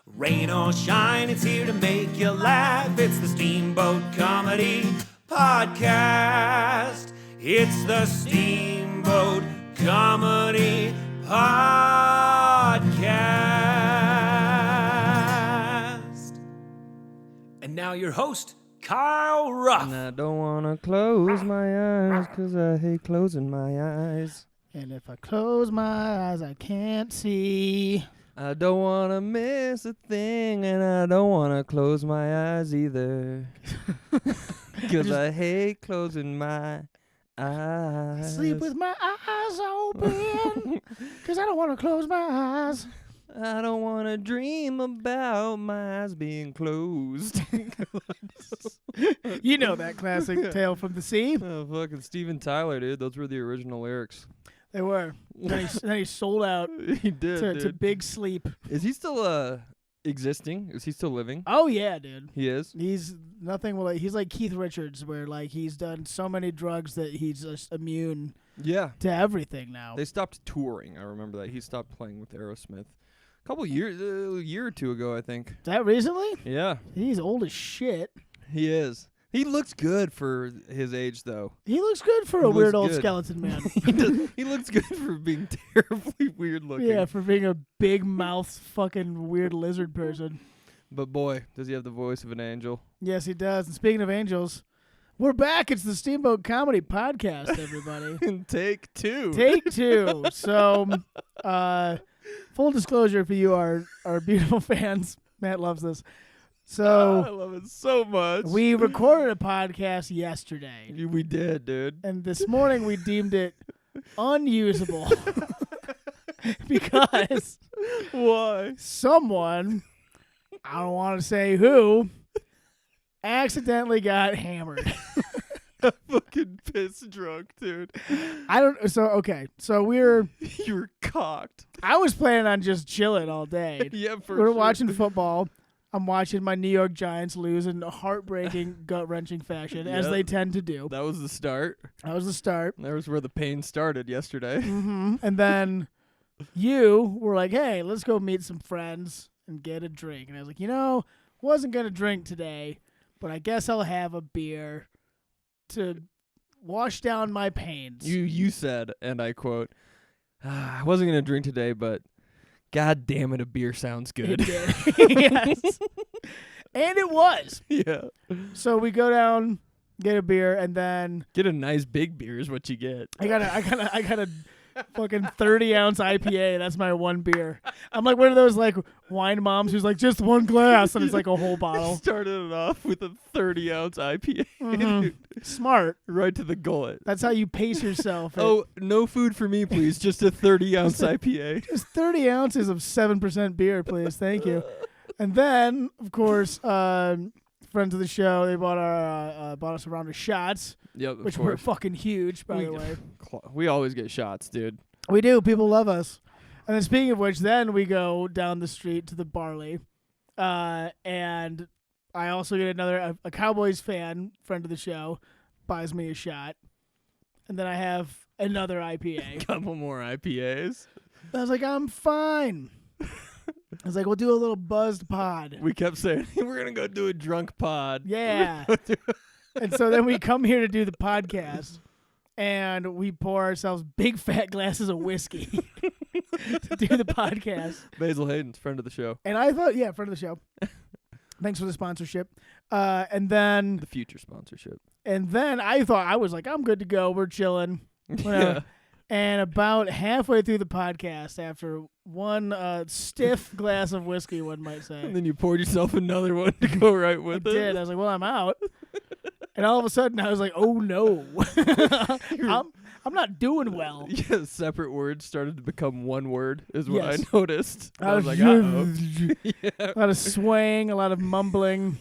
Rain or shine, it's here to make you laugh. It's the Steamboat Comedy Podcast. It's the Steamboat Comedy Podcast. And now your host, Kyle Ruff. And I don't want to close my eyes because I hate closing my eyes. And if I close my eyes, I can't see. I don't want to miss a thing, and I don't want to close my eyes either. Because I hate closing my eyes. I sleep with my eyes open because I don't want to close my eyes. I don't want to dream about my eyes being closed. You know that classic Tale from the Sea? Oh, fucking Steven Tyler, dude. Those were the original lyrics. They were. Then he sold out He did, to Big Sleep. Is he still existing? Is he still living? Oh, yeah, dude. He is? He's he's like Keith Richards, where like he's done so many drugs that he's just immune to everything now. They stopped touring. I remember that. He stopped playing with Aerosmith a couple years, a year or two ago, I think. Is that recently? Yeah. He's old as shit. He is. He looks good for his age, though. He looks good for a weird old skeleton man. He looks good for being terribly weird looking. Yeah, for being a big mouth fucking weird lizard person. But boy, does he have the voice of an angel. Yes, he does. And speaking of angels, we're back. It's the Steamboat Comedy Podcast, everybody. Take two. Take two. So, full disclosure for you, our beautiful fans. Matt loves this. So I love it so much. We recorded a podcast yesterday. We did, dude. And this morning we deemed it unusable. Because why? Someone, I don't want to say who, accidentally got hammered. Fucking piss drunk, dude. So we're... You were cocked. I was planning on just chilling all day. Yeah, for We're sure. watching football. I'm watching my New York Giants lose in a heartbreaking, gut-wrenching fashion, as they tend to do. That was the start. That was the start. That was where the pain started yesterday. Mm-hmm. And then you were like, hey, let's go meet some friends and get a drink. And I was like, wasn't going to drink today, but I guess I'll have a beer to wash down my pains. You said, and I quote, I wasn't going to drink today, but God damn it, a beer sounds good. It did. Yes. And it was. Yeah. So we go down, get a beer, and then get a nice big beer is what you get. I got a fucking 30-ounce IPA. That's my one beer. I'm like one of those like wine moms who's like just one glass, and it's like a whole bottle. Started it off with a 30-ounce IPA. Mm-hmm. Smart. Right to the gullet. That's how you pace yourself. Oh, no food for me, please. Just a 30-ounce IPA. Just 30 ounces of 7% beer, please. Thank you. And then, of course, friends of the show, they bought us a round of shots. Yep, which were fucking huge, by the way. We always get shots, dude. We do. People love us. And then speaking of which, then we go down the street to the Barley. And I also get a Cowboys fan, friend of the show, buys me a shot. And then I have another IPA. Couple more IPAs. I was like, I'm fine. I was like, we'll do a little buzzed pod. We kept saying, we're going to go do a drunk pod. Yeah. And so then we come here to do the podcast, and we pour ourselves big fat glasses of whiskey to do the podcast. Basil Hayden's friend of the show. And I thought, yeah, friend of the show. Thanks for the sponsorship. And then... The future sponsorship. And then I was like, I'm good to go. We're chilling. Whatever. Yeah. And about halfway through the podcast, after one stiff glass of whiskey, one might say. And then you poured yourself another one to go right with it. I did. I was like, well, I'm out. And all of a sudden, I was like, oh, no. I'm not doing well. Yeah, separate words started to become one word is what Yes. I noticed. I was like, uh-oh. Yeah. A lot of swaying, a lot of mumbling.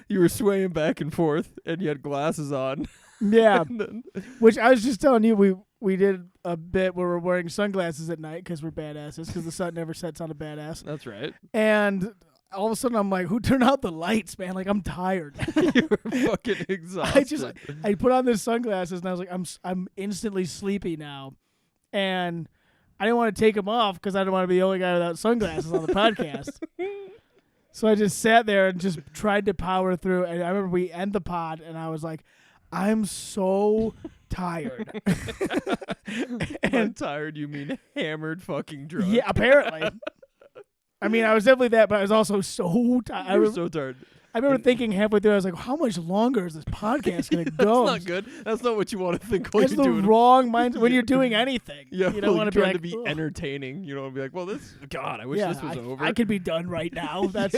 You were swaying back and forth, and you had glasses on. Yeah. Then, Which I was just telling you, we did a bit where we're wearing sunglasses at night because we're badasses, because the sun never sets on a badass. that's right. And all of a sudden, I'm like, who turned out the lights, man? Like, I'm tired. You were fucking exhausted. I put on these sunglasses, and I was like, I'm instantly sleepy now. And I didn't want to take them off because I didn't want to be the only guy without sunglasses on the podcast. So I just sat there and just tried to power through. And I remember we end the pod, and I was like, I'm so tired. And tired, you mean hammered fucking drunk. Yeah, apparently. I mean, I was definitely that, but I was also so tired. You were so tired. I remember thinking halfway through, I was like, how much longer is this podcast going to go? That's not good. That's not what you want to think while That's you're the doing wong mindset when you're doing anything. Yeah, you don't want to to be like, entertaining. You don't want to be like, well, God, I wish this was over. I could be done right now. That's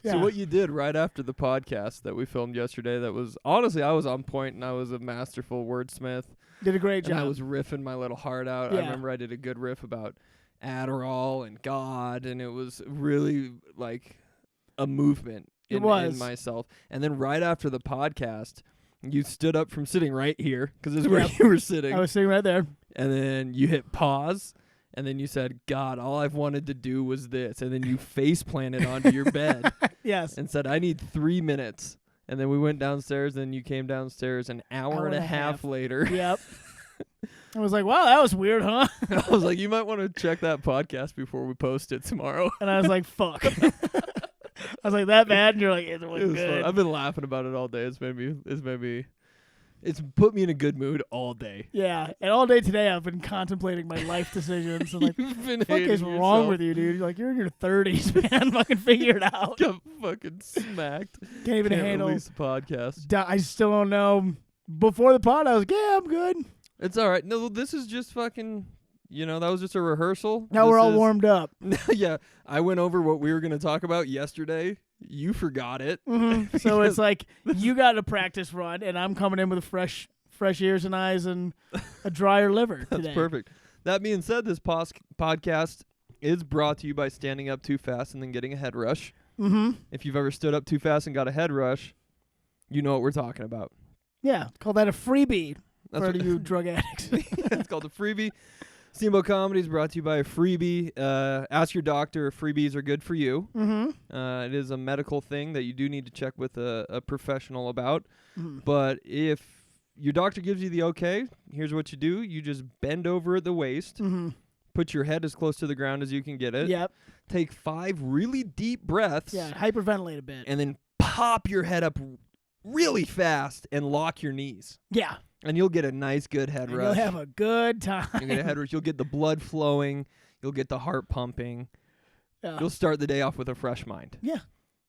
yeah. So what you did right after the podcast that we filmed yesterday, that was, honestly, I was on point and I was a masterful wordsmith. Did a great And job. I was riffing my little heart out. Yeah. I remember I did a good riff about Adderall and God, and it was really like a movement in myself. And then right after the podcast, you stood up from sitting right here, because this is where you were sitting. I was sitting right there. And then you hit pause, and then you said, God, all I've wanted to do was this. And then you face planted onto your bed. Yes. And said, I need 3 minutes. And then we went downstairs, and you came downstairs an hour and a half later. Yep. I was like, wow, that was weird, huh? I was like, you might want to check that podcast before we post it tomorrow. And I was like, fuck. I was like, that bad? And you're like, it was good. Fun. I've been laughing about it all day. It's put me in a good mood all day. Yeah. And all day today, I've been contemplating my life decisions. And like, what the fuck is wrong with you, dude? Like, you're in your 30s, man. Fucking figure it out. Got fucking smacked. Can't even handle release the podcast. I still don't know. Before the pod, I was like, yeah, I'm good. It's all right. No, this is just fucking, that was just a rehearsal. Now we're all warmed up. Yeah. I went over what we were going to talk about yesterday. You forgot it. Mm-hmm. So it's like, you got a practice run, and I'm coming in with fresh ears and eyes and a drier liver today. That's perfect. That being said, this podcast is brought to you by standing up too fast and then getting a head rush. Mm-hmm. If you've ever stood up too fast and got a head rush, you know what we're talking about. Yeah. Call that a freebie. That's for you drug addicts. It's called a freebie. Steamboat Comedy is brought to you by a freebie. Ask your doctor if freebies are good for you. Mm-hmm. It is a medical thing that you do need to check with a professional about. Mm-hmm. But if your doctor gives you the okay, here's what you do. You just bend over at the waist. Mm-hmm. Put your head as close to the ground as you can get it. Yep. Take 5 really deep breaths. Yeah, hyperventilate a bit. And then pop your head up really fast and lock your knees. Yeah. And you'll get a nice, good head rush. You'll have a good time. You'll get a head rush. You'll get the blood flowing. You'll get the heart pumping. You'll start the day off with a fresh mind. Yeah.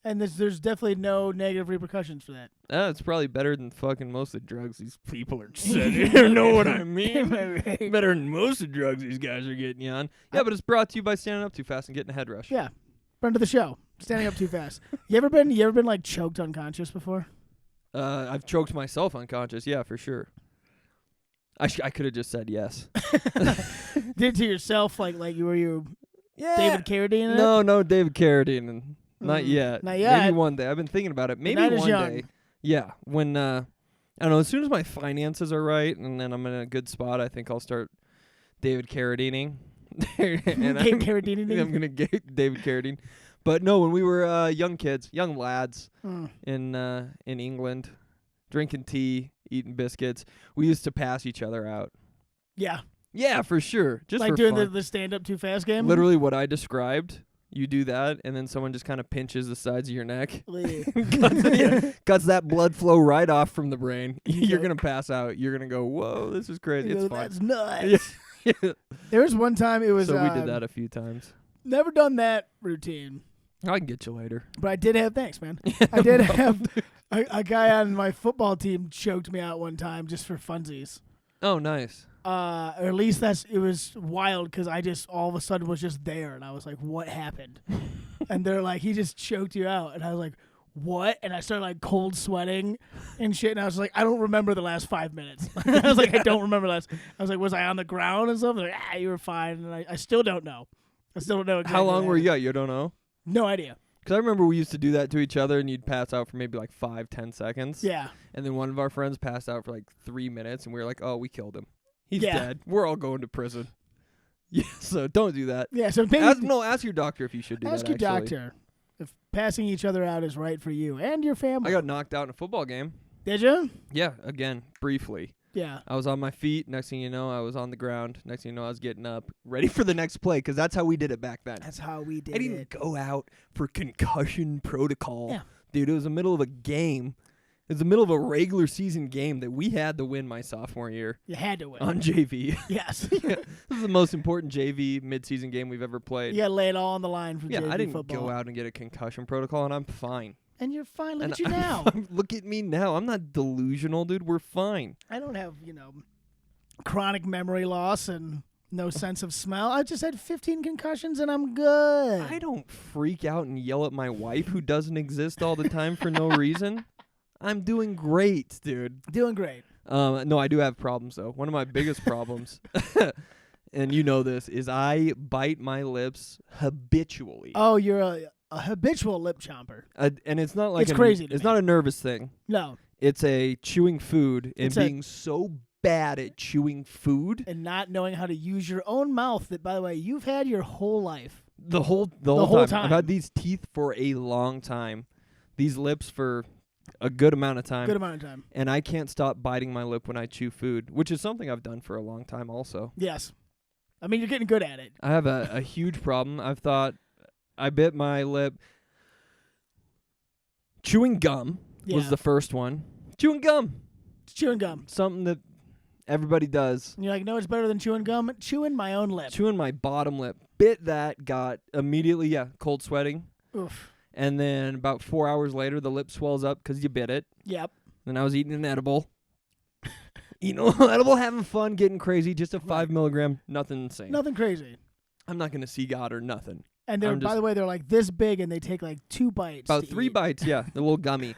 And there's definitely no negative repercussions for that. It's probably better than fucking most of the drugs these people are setting. You know what I mean? Better than most of the drugs these guys are getting you on. Yeah, but it's brought to you by standing up too fast and getting a head rush. Yeah. Friend of the show. Standing up too fast. You ever been like choked unconscious before? I've choked myself unconscious. Yeah, for sure. I could have just said yes. Did it to yourself like you yeah. David Carradine? No, David Carradine. Not yet. Not yet. Maybe one day. I've been thinking about it. Maybe one day. Yeah. When I don't know. As soon as my finances are right and then I'm in a good spot, I think I'll start David Carradining. And I'm gonna get David Carradine. But no, when we were young lads in England, drinking tea, eating biscuits, we used to pass each other out. Yeah. Yeah, for sure. Just like for doing fun. the stand up too fast game. Literally what I described. You do that, and then someone just kind of pinches the sides of your neck. Cuts that blood flow right off from the brain. You're going to pass out. You're going to go, whoa, this is crazy. It's fun. That's nuts. Yeah. There was one time it was... So we did that a few times. Never done that routine. I can get you later. But I did have... Thanks, man. I did have... A guy on my football team choked me out one time just for funsies. Oh, nice. Or at least it was wild because I just all of a sudden was just there and I was like, what happened? And they're like, he just choked you out. And I was like, what? And I started like cold sweating and shit. And I was like, I don't remember the last 5 minutes. I was like, I don't remember I was like, was I on the ground and stuff? Like, you were fine. And I still don't know. I still don't know exactly. How long were you out? You don't know? No idea. Because I remember we used to do that to each other and you'd pass out for maybe like 5-10 seconds. Yeah. And then one of our friends passed out for like 3 minutes and we were like, oh, we killed him. He's dead. We're all going to prison. Yeah, so don't do that. Yeah, so maybe ask your doctor if you should do that. Ask your doctor if passing each other out is right for you and your family. I got knocked out in a football game. Did you? Yeah, again, briefly. Yeah. I was on my feet. Next thing you know, I was on the ground. Next thing you know, I was getting up, ready for the next play, because that's how we did it back then. That's how we did it. I didn't go out for concussion protocol. Yeah. Dude, it was the middle of a game. It was the middle of a regular season game that we had to win my sophomore year. You had to win. On JV. Yes. Yeah. This is the most important JV midseason game we've ever played. You got to lay it all on the line for JV I didn't football. go out and get a concussion protocol, and I'm fine. And you're fine. Look And at you now. Look at me now. I'm not delusional, dude. We're fine. I don't have, chronic memory loss and no sense of smell. I just had 15 concussions and I'm good. I don't freak out and yell at my wife who doesn't exist all the time for no reason. I'm doing great, dude. Doing great. No, I do have problems, though. One of my biggest problems, and you know this, is I bite my lips habitually. Oh, you're a habitual lip chomper. And it's not like it's crazy. It's not a nervous thing. No. It's a chewing food and being so bad at chewing food and not knowing how to use your own mouth. That, by the way, you've had your whole life. The whole time. I've had these teeth for a long time. These lips for a good amount of time. And I can't stop biting my lip when I chew food, which is something I've done for a long time also. Yes. I mean, you're getting good at it. I have a huge problem. I've thought I bit my lip. Chewing gum was the first one. Chewing gum. It's chewing gum. Something that everybody does. And you're like, no, it's better than chewing gum. Chewing my own lip. Chewing my bottom lip. Bit that, got immediately, cold sweating. Oof. And then about 4 hours later, the lip swells up because you bit it. Yep. Then I was eating an edible. Eating a little edible, having fun, getting crazy. Just a 5 milligram, nothing insane. Nothing crazy. I'm not going to see God or nothing. And they're, by the way, they're like this big and they take like 2 bites. About 3 bites, yeah. The little gummy.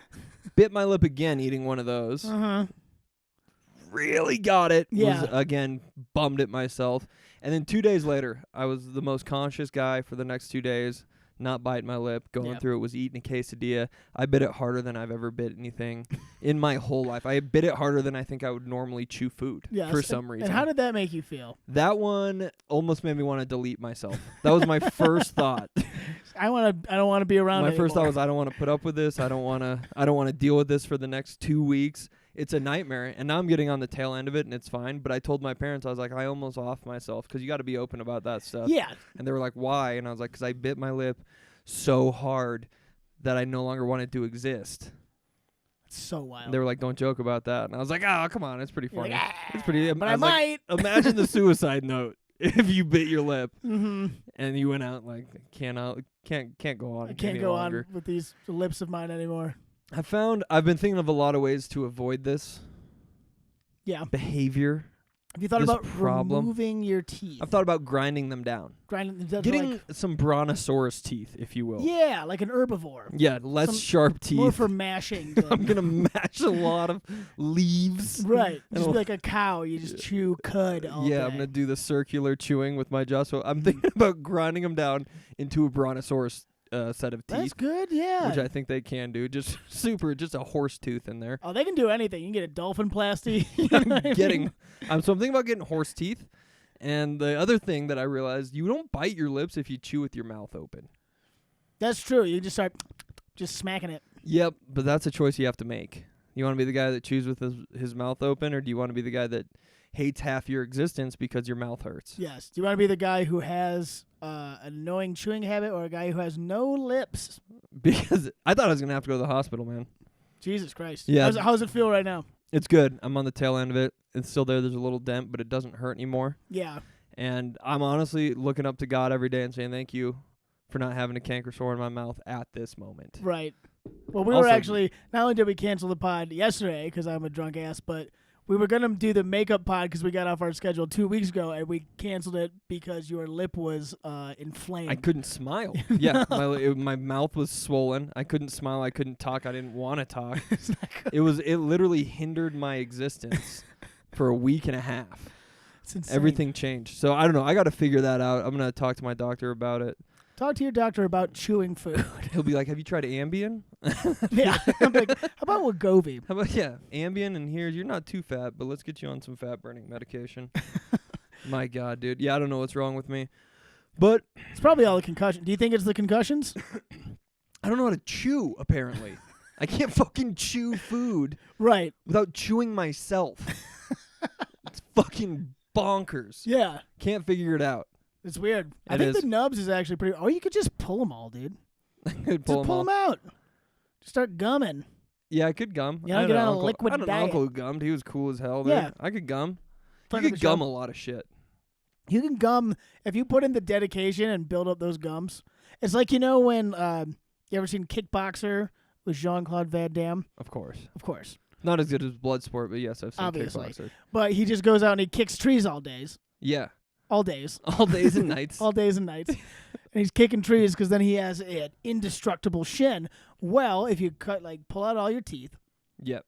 Bit my lip again eating one of those. Uh-huh. Really got it. Yeah. Was, again, bummed at myself. And then 2 days later, I was the most conscious guy for the next 2 days. Not biting my lip, going through it, was eating a quesadilla. I bit it harder than I've ever bit anything in my whole life. I bit it harder than I think I would normally chew food for some reason. And how did that make you feel? That one almost made me want to delete myself. That was my first thought. I don't want to be around My anymore. first thought was I don't want to put up with this. I don't want to deal with this for the next 2 weeks. It's a nightmare, and now I'm getting on the tail end of it, and it's fine. But I told my parents, I was like, I almost off myself because you got to be open about that stuff. Yeah. And they were like, why? And I was like, because I bit my lip so hard that I no longer wanted to exist. It's so wild. And they were like, don't joke about that. And I was like, oh, come on. It's pretty funny. Like, It's pretty. But I might. Like, imagine the suicide note if you bit your lip Mm-hmm. and you went out like, can't go on. I can't go on with these lips of mine anymore. I've been thinking of a lot of ways to avoid this behavior. Have you thought about removing your teeth? I've thought about grinding them down. Getting some brontosaurus teeth, if you will. Yeah, like an herbivore. Yeah, less sharp teeth. More for mashing. I'm going to mash a lot of leaves. Right. Just be like a cow. You just chew cud all day. I'm going to do the circular chewing with my jaw. So I'm thinking about grinding them down into a brontosaurus set of teeth. That's good, yeah. Which I think they can do. Just a horse tooth in there. Oh, they can do anything. You can get a dolphin plasty. I'm thinking about getting horse teeth. And the other thing that I realized, you don't bite your lips if you chew with your mouth open. That's true. You just start smacking it. Yep, but that's a choice you have to make. You want to be the guy that chews with his mouth open, or do you want to be the guy that hates half your existence because your mouth hurts? Yes. Do you want to be the guy who has an annoying chewing habit or a guy who has no lips? Because I thought I was going to have to go to the hospital, man. Jesus Christ. Yeah. How does it feel right now? It's good. I'm on the tail end of it. It's still there. There's a little dent, but it doesn't hurt anymore. Yeah. And I'm honestly looking up to God every day and saying thank you for not having a canker sore in my mouth at this moment. Right. Well, we were actually, not only did we cancel the pod yesterday because I'm a drunk ass, but we were going to do the makeup pod because we got off our schedule 2 weeks ago, and we canceled it because your lip was inflamed. I couldn't smile. Yeah, my mouth was swollen. I couldn't smile. I couldn't talk. I didn't want to talk. It literally hindered my existence for a week and a half. It's insane. Everything changed. So I don't know. I got to figure that out. I'm going to talk to my doctor about it. Talk to your doctor about chewing food. He'll be like, have you tried Ambien? Yeah. I'm like, how about Wegovy? How about, Ambien, and you're not too fat, but let's get you on some fat-burning medication. My God, dude. Yeah, I don't know what's wrong with me. But it's probably all the concussion. Do you think it's the concussions? I don't know how to chew, apparently. I can't fucking chew food right without chewing myself. fucking bonkers. Yeah. Can't figure it out. It's weird. I think the nubs is actually pretty... Or you could just pull them all, dude. Just pull them out. Just start gumming. Yeah, I could gum. You know, get on a liquid diet. I had an uncle who gummed. He was cool as hell, dude. Yeah. I could gum. Friend You could gum a lot of shit. You can gum if you put in the dedication and build up those gums. It's like, when you ever seen Kickboxer with Jean-Claude Van Damme? Of course. Of course. Not as good as Bloodsport, but yes, I've seen Obviously. Kickboxer. But he just goes out and he kicks trees all days. Yeah. All days. All days and nights. All days and nights. And he's kicking trees because then he has an indestructible shin. Well, if you pull out all your teeth. Yep.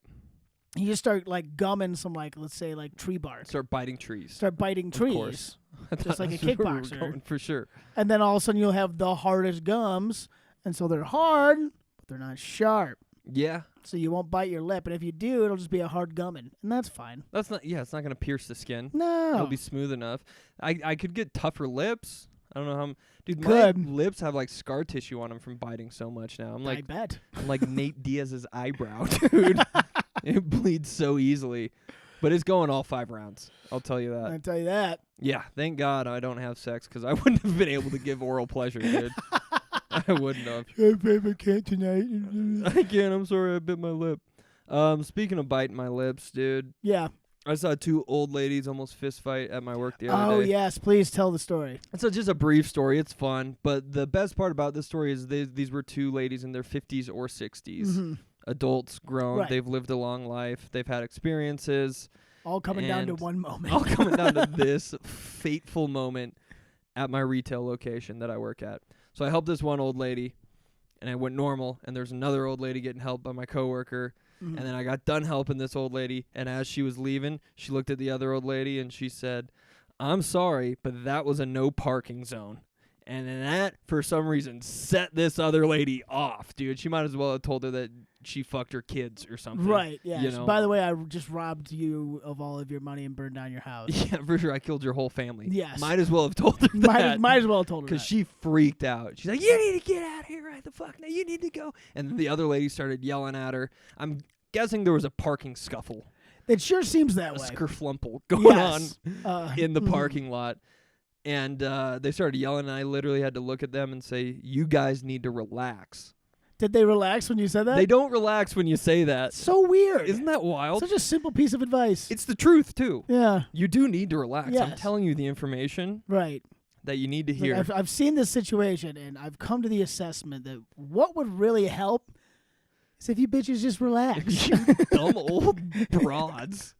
You just start gumming some let's say tree bark. Start biting trees. Start biting trees. Of course. Just like a That's where we were kickboxer. going, for sure. And then all of a sudden you'll have the hardest gums. And so they're hard, but they're not sharp. Yeah. So you won't bite your lip. And if you do, it'll just be a hard gumming. And that's fine. It's not going to pierce the skin. No. It'll be smooth enough. I could get tougher lips. I don't know how. Dude, Good. my lips have scar tissue on them from biting so much now. I bet. I'm like Nate Diaz's eyebrow, dude. It bleeds so easily. But it's going all 5 rounds. I'll tell you that. I'll tell you that. Yeah, thank God I don't have sex because I wouldn't have been able to give oral pleasure, dude. I wouldn't have. Hey, babe, I can't tonight. I can't. I'm sorry. I bit my lip. Speaking of biting my lips, dude. Yeah. I saw 2 old ladies almost fist fight at my work the other day. Oh, yes. Please tell the story. So just a brief story. It's fun. But the best part about this story is these were 2 ladies in their 50s or 60s. Mm-hmm. Adults, grown. Right. They've lived a long life. They've had experiences. All coming down to one moment. All coming down to this fateful moment at my retail location that I work at. So I helped this one old lady, and I went normal, and there's another old lady getting helped by my coworker. Mm-hmm. And then I got done helping this old lady, and as she was leaving, she looked at the other old lady, and she said, "I'm sorry, but that was a no parking zone." And then that, for some reason, set this other lady off, dude. She might as well have told her that she fucked her kids or something. Right, yeah. You So know? by the way, I just robbed you of all of your money and burned down your house. Yeah, for sure. I killed your whole family. Yes. Might as well have told her that. Might as well have told her that. Because she freaked out. She's like, "You need to get out of here right the fuck now. You need to go." And then the other lady started yelling at her. I'm guessing there was a parking scuffle. It sure seems that way. A skerflumple going on in the mhm. parking lot. And they started yelling, and I literally had to look at them and say, "You guys need to relax." Did they relax when you said that? They don't relax when you say that. So weird. Isn't that wild? Such a simple piece of advice. It's the truth, too. Yeah. You do need to relax. I'm Yes. telling you the information Right. that you need to Like, hear. I've seen this situation, and I've come to the assessment that what would really help is if you bitches just relax. You dumb old broads.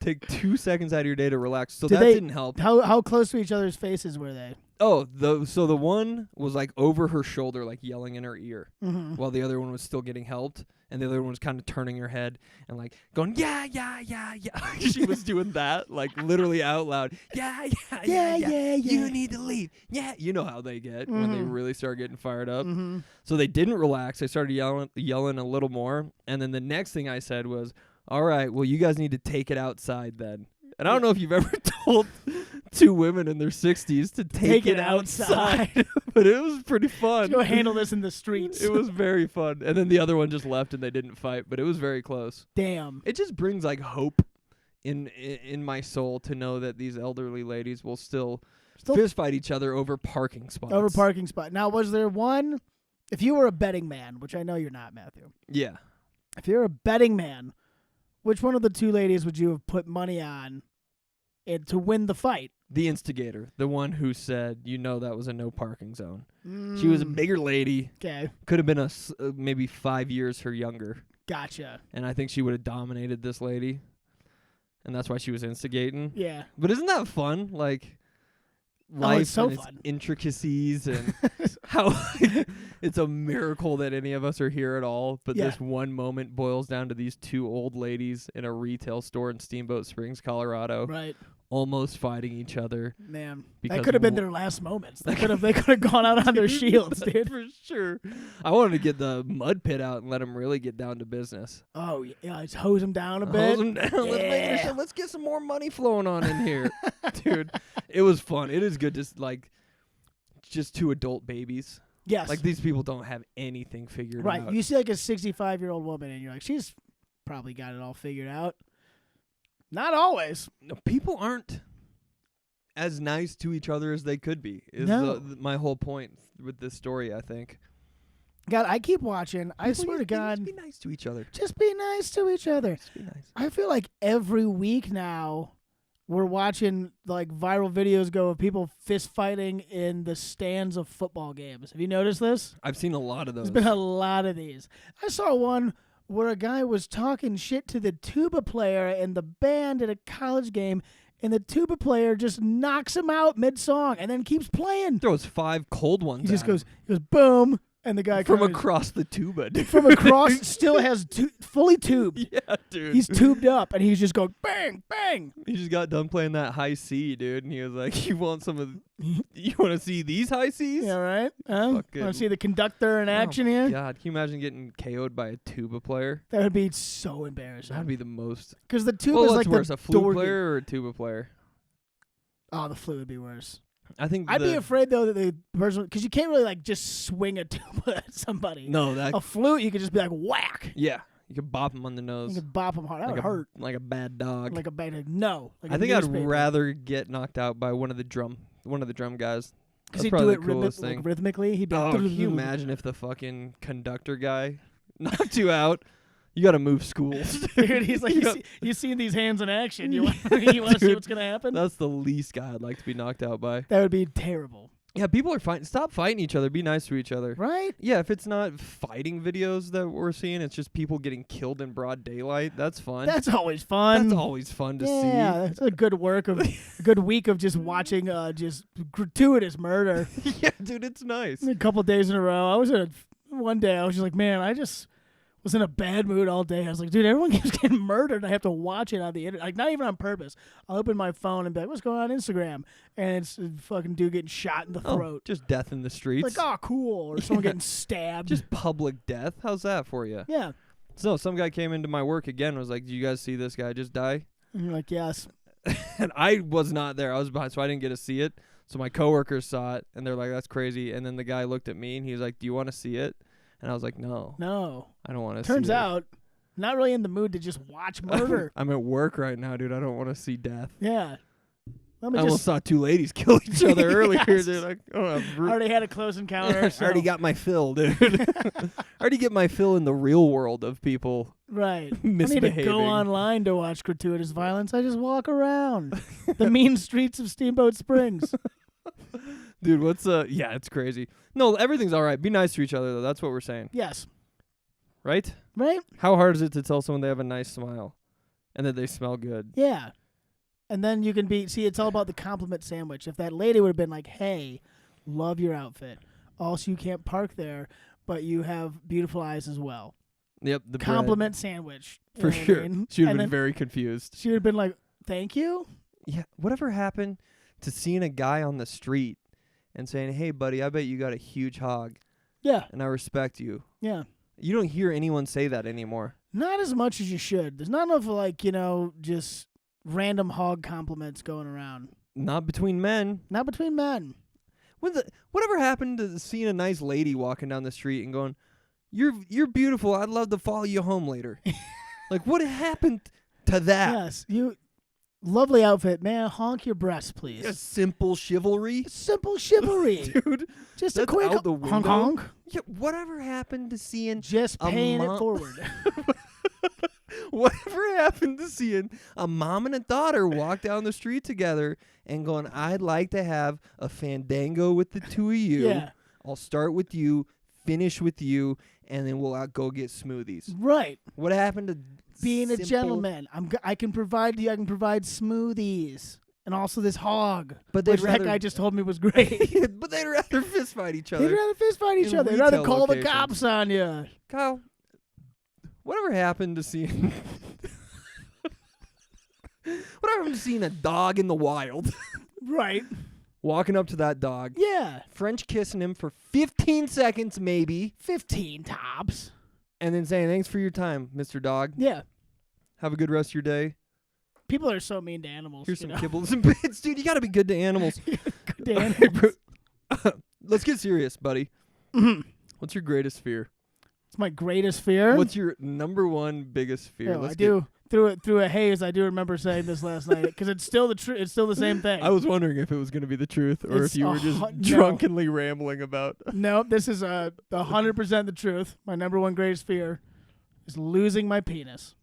Take 2 seconds out of your day to relax. So Did that they- didn't help. How close to each other's faces were they? Oh, so the one was over her shoulder, yelling in her ear, Mm-hmm. while the other one was still getting helped, and the other one was kind of turning her head and going, yeah. She was doing that, literally out loud. Yeah. You need to leave. Yeah, you know how they get when they really start getting fired up. Mm-hmm. So they didn't relax. They started yelling a little more, and then the next thing I said was, "All right, well, you guys need to take it outside then." And I don't know if you've ever told 2 women in their 60s to take it outside, but it was pretty fun. Go handle this in the streets. It was very fun. And then the other one just left and they didn't fight, but it was very close. Damn. It just brings hope in my soul to know that these elderly ladies will still fist fight each other over parking spots. Over parking spot. Now, was there one, if you were a betting man, which I know you're not, Matthew. Yeah. If you're a betting man, which one of the 2 ladies would you have put money on to win the fight? The instigator, the one who said, that was a no parking zone. She was a bigger lady. Okay. Could have been maybe 5 years her younger. Gotcha. And I think she would have dominated this lady. And that's why she was instigating. Yeah. But isn't that fun? Life It's so and its fun. intricacies and how it's a miracle that any of us are here at all. But Yeah. this one moment boils down to these 2 old ladies in a retail store in Steamboat Springs, Colorado, Right. almost fighting each other. Man. Because That could have been their last moments. They could have gone out on their shields, dude. For sure. I wanted to get the mud pit out and let them really get down to business. Oh, yeah. Just hose them down a bit. Hose them down. Yeah. Let's get some more money flowing on in here. Dude, it was fun. It is good to, just 2 adult babies. Yes. These people don't have anything figured Right. out. You see a 65-year-old woman and you're like, she's probably got it all figured out. Not always. No, people aren't as nice to each other as they could be. Is my whole point with this story, I think. God, I keep watching. I swear to God. Just be nice to each other. Just be nice to each other. Just be nice. I feel like every week now we're watching like viral videos go of people fist fighting in the stands of football games. Have you noticed this? I've seen a lot of those. There's been a lot of these. I saw one where a guy was talking shit to the tuba player in the band at a college game, and the tuba player just knocks him out mid-song and then keeps playing. Throws 5 cold ones. He just goes boom. And the guy from across the tuba, dude. From across, still has fully tubed. Yeah, dude. He's tubed up, and he's just going bang, bang. He just got done playing that high C, dude, and he was like, "You want to see these high Cs? Yeah, right. Want to see the conductor in action here? God, can you imagine getting KO'd by a tuba player? That would be so embarrassing. That'd be the most. Because the tuba is like worse, the a flute player or a tuba player? Oh, the flute would be worse. I think I'd be afraid though that the person, because you can't really like just swing a tuba at somebody. No, a flute you could just be like whack. Yeah, you could bop him on the nose. You could bop him hard. That would hurt. Like a bad dog. Like a bad no. Like I think I'd rather get knocked out by one of the drum guys. Because he'd do it rhythmically. He'd be like, can you imagine if the fucking conductor guy knocked you out? You got to move schools. Dude, he's like, you seen these hands in action. You want to see what's going to happen? That's the least guy I'd like to be knocked out by. That would be terrible. Yeah, people are fighting. Stop fighting each other. Be nice to each other. Right? Yeah, if it's not fighting videos that we're seeing, it's just people getting killed in broad daylight. That's fun. That's always fun. That's always fun to see. Yeah, that's a good good week of just watching just gratuitous murder. Yeah, dude, it's nice. A couple days in a row. One day I was just like, man, I just was in a bad mood all day. I was like, dude, everyone keeps getting murdered, and I have to watch it on the internet. Like, not even on purpose. I'll open my phone and be like, what's going on Instagram? And it's a fucking dude getting shot in the throat. Just death in the streets. Like, oh, cool. Or someone getting stabbed. Just public death. How's that for you? Yeah. So some guy came into my work again and was like, do you guys see this guy just die? And you're like, yes. And I was not there. I was behind, so I didn't get to see it. So my coworkers saw it, and they're like, that's crazy. And then the guy looked at me, and he was like, do you want to see it? And I was like, no. I don't want to see it. Turns out, not really in the mood to just watch murder. I'm at work right now, dude. I don't want to see death. Yeah. I almost saw 2 ladies kill each other earlier. Yes. Dude. Like, already had a close encounter. I already got my fill, dude. I already get my fill in the real world of people misbehaving. I need to go online to watch gratuitous violence. I just walk around the mean streets of Steamboat Springs. Dude, yeah, it's crazy. No, everything's all right. Be nice to each other, though. That's what we're saying. Yes. Right? Right? How hard is it to tell someone they have a nice smile and that they smell good? Yeah. And then you can it's all about the compliment sandwich. If that lady would have been like, hey, love your outfit. Also, you can't park there, but you have beautiful eyes as well. Yep. The compliment sandwich. For sure. She would have been very confused. She would have been like, thank you? Yeah. Whatever happened to seeing a guy on the street and saying, hey, buddy, I bet you got a huge hog. Yeah. And I respect you. Yeah. You don't hear anyone say that anymore. Not as much as you should. There's not enough, just random hog compliments going around. Not between men. Not between men. Whatever happened to seeing a nice lady walking down the street and going, you're beautiful. I'd love to follow you home later. Like, what happened to that? Yes. Lovely outfit. May I honk your breast, please? A simple chivalry. Simple chivalry. Dude. Just a quick out the window. honk honk. Yeah, whatever happened to seeing just paying it forward. Whatever happened to seeing a mom and a daughter walk down the street together and going, I'd like to have a fandango with the two of you. Yeah. I'll start with you, finish with you, and then we'll go get smoothies. Right. What happened to being a gentleman? I can provide smoothies. And also this hog, which that guy just told me was great. But they'd rather fist fight each other. They'd rather call the cops on you. Kyle, whatever happened to seeing... Whatever happened to seeing a dog in the wild? Right. Walking up to that dog. Yeah. French kissing him for 15 seconds maybe. 15 tops. And then saying, thanks for your time, Mr. Dog. Yeah. Have a good rest of your day. People are so mean to animals. Here's some kibbles and bits. Dude, you got to be good to animals. Good to animals. Let's get serious, buddy. What's your greatest fear? It's my greatest fear. What's your number one biggest fear? I do. through a haze, I do remember saying this last night because it's still it's still the same thing. I was wondering if it was going to be the truth or if you were just drunkenly rambling about. No, this is 100% the truth. My number one greatest fear is losing my penis.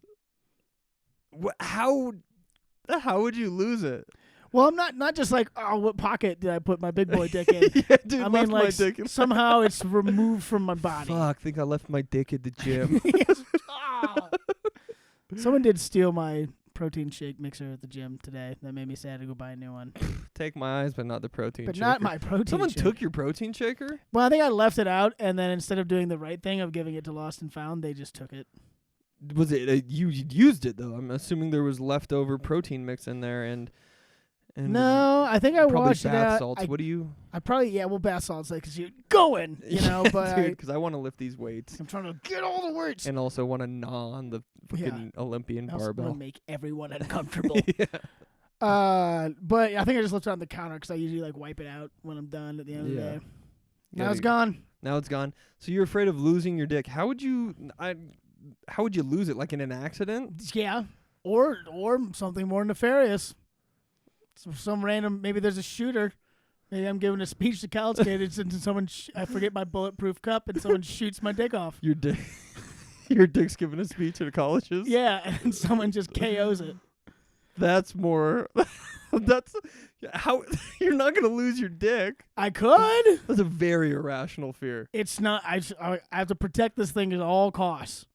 How would you lose it? Well, I'm not just like, oh, what pocket did I put my big boy dick in? Yeah, dude, I mean, like, somehow it's removed from my body. Fuck, I think I left my dick at the gym. Someone did steal my protein shake mixer at the gym today. That made me sad to go buy a new one. Take my eyes, but not the protein shaker. But not my protein Someone shaker. took your protein shaker? Well, I think I left it out, and then instead of doing the right thing of giving it to Lost and Found, they just took it. Was it you used it though? I'm assuming there was leftover protein mix in there, and no, I think I washed it out. Bath salts. What do you? I probably bath salts like because you're going, you know. But dude, because I want to lift these weights. I'm trying to get all the weights, and also want to gnaw on the fucking Olympian barbell. I want to make everyone uncomfortable. Yeah. But I think I just left it on the counter because I usually like wipe it out when I'm done at the end of the day. Now it's gone. Now it's gone. So you're afraid of losing your dick. How would you? How would you lose it? Like in an accident? Yeah, or something more nefarious. Some random. Maybe there's a shooter. Maybe I'm giving a speech to college kids and someone I forget my bulletproof cup and someone shoots my dick off. Your dick's giving a speech at colleges. Yeah, and someone just KOs it. That's more. That's how you're not gonna lose your dick. I could. That's a very irrational fear. It's not. I have to protect this thing at all costs.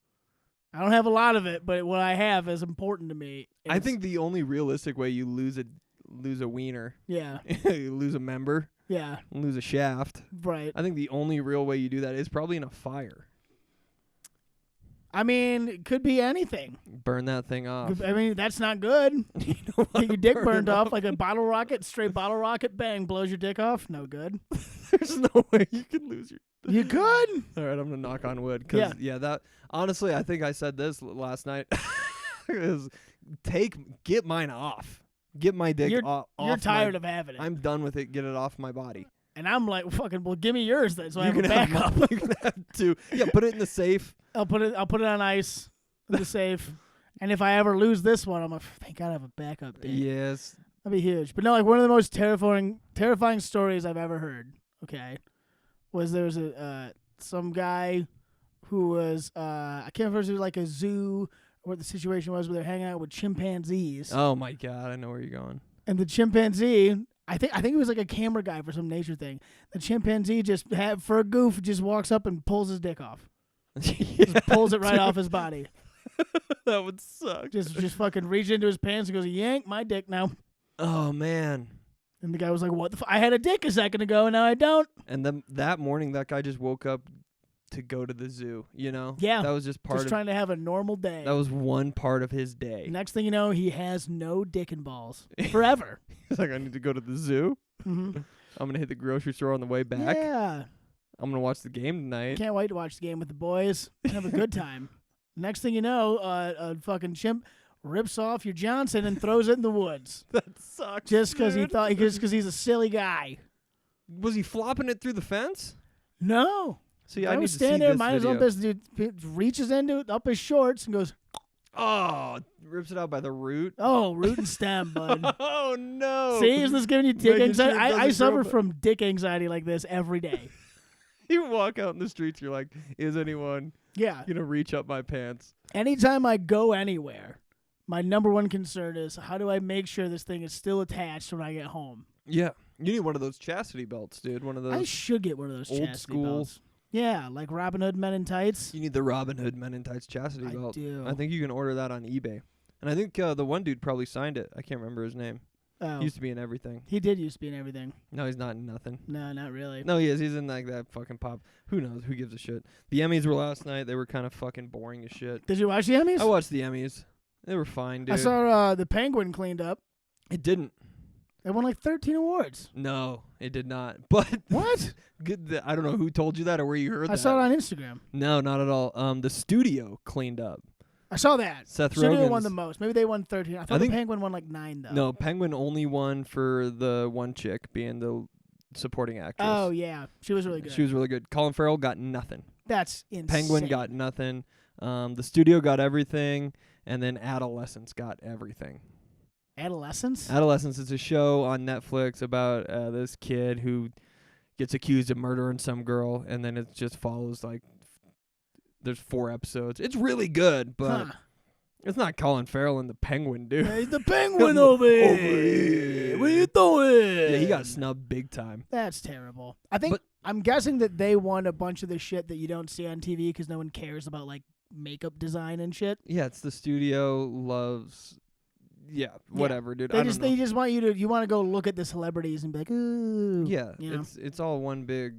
I don't have a lot of it, but what I have is important to me. I think the only realistic way you lose a wiener. Yeah. You lose a member. Yeah. Lose a shaft. Right. I think the only real way you do that is probably in a fire. I mean, it could be anything. Burn that thing off. I mean, that's not good. You don't Get your dick burned off like a bottle rocket, straight bottle rocket, bang, blows your dick off. No good. There's no way you could lose your. You could. All right, I'm gonna knock on wood. Cause that honestly, I think I said this last night. Is get mine off. Get my dick off. You're tired of having it. I'm done with it. Get it off my body. And I'm like, fucking, well, give me yours then, so I have a backup. You can have two. Yeah, put it in the safe. I'll put it on ice in the safe. And if I ever lose this one, I'm like, thank God I have a backup dick. Yes. That'd be huge. But no, like one of the most terrifying stories I've ever heard. Okay, was there was some guy who was I can't remember if it was like a zoo or what the situation was, where they're hanging out with chimpanzees. Oh my God, I know where you're going. And the chimpanzee, I think he was like a camera guy for some nature thing. The chimpanzee for a goof just walks up and pulls his dick off. Just pulls it right off his body. That would suck. Just fucking reach into his pants and goes, yank my dick now. Oh man. And the guy was like, what the I had a dick a second ago and now I don't. And then that morning that guy just woke up to go to the zoo, you know? Yeah. That was just trying to have a normal day. That was one part of his day. Next thing you know, he has no dick and balls. Forever. He's like, I need to go to the zoo. Mm-hmm. I'm going to hit the grocery store on the way back. Yeah. I'm going to watch the game tonight. Can't wait to watch the game with the boys. Have a good time. Next thing you know, a fucking chimp rips off your Johnson and throws it in the woods. That sucks. Just because he's a silly guy. Was he flopping it through the fence? No. See, I was standing there, might as well dude reaches into it, up his shorts, and goes, oh, rips it out by the root. Oh, root and stem, bud. Oh, no. See, isn't this giving you dick anxiety? I suffer from dick anxiety like this every day. You walk out in the streets, you're like, is anyone going to reach up my pants? Anytime I go anywhere, my number one concern is how do I make sure this thing is still attached when I get home? Yeah. You need one of those chastity belts, dude. One of those. I should get one of those old chastity school belts. Yeah, like Robin Hood Men in Tights. You need the Robin Hood Men in Tights chastity belt. I do. I think you can order that on eBay. And I think the one dude probably signed it. I can't remember his name. Oh. He used to be in everything. He did used to be in everything. No, he's not in nothing. No, not really. No, he is. He's in like that fucking pop. Who knows? Who gives a shit? The Emmys were last night. They were kind of fucking boring as shit. Did you watch the Emmys? I watched the Emmys. They were fine, dude. I saw the Penguin cleaned up. It didn't. They won like 13 awards. No, it did not. But what? Good. I don't know who told you that or where you heard that. I saw it on Instagram. No, not at all. The studio cleaned up. I saw that. Seth Studio Rogen's won the most. Maybe they won 13. I thought the Penguin won like 9 though. No, Penguin only won for the one chick being the supporting actress. Oh yeah, she was really good. She was really good. Colin Farrell got nothing. That's insane. Penguin got nothing. The studio got everything, And then Adolescence got everything. Adolescence? Adolescence is a show on Netflix about this kid who gets accused of murdering some girl, and then it just follows, like, there's 4 episodes. It's really good, but it's not Colin Farrell and the Penguin, dude. Hey, the Penguin over here. What are you doing? Yeah, he got snubbed big time. That's terrible. I'm guessing that they won a bunch of the shit that you don't see on TV because no one cares about, like, makeup design and shit. Yeah, it's the studio loves... Yeah, whatever, dude. They just want you want to go look at the celebrities and be like, ooh. Yeah, it's all one big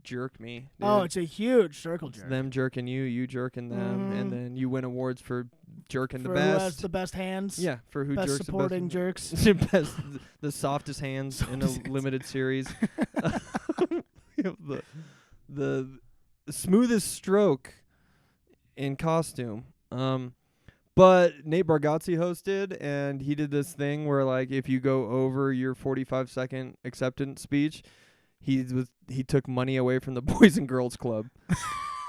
jerk me. Dude. Oh, it's a huge circle jerk. It's them jerking you jerking them, and then you win awards for jerking for the best. Who has the best hands. Yeah, for who best jerks supporting the best. jerks. The softest hands in a limited series. the smoothest stroke in costume. But Nate Bargatze hosted, and he did this thing where, like, if you go over your 45-second acceptance speech, he took money away from the Boys and Girls Club.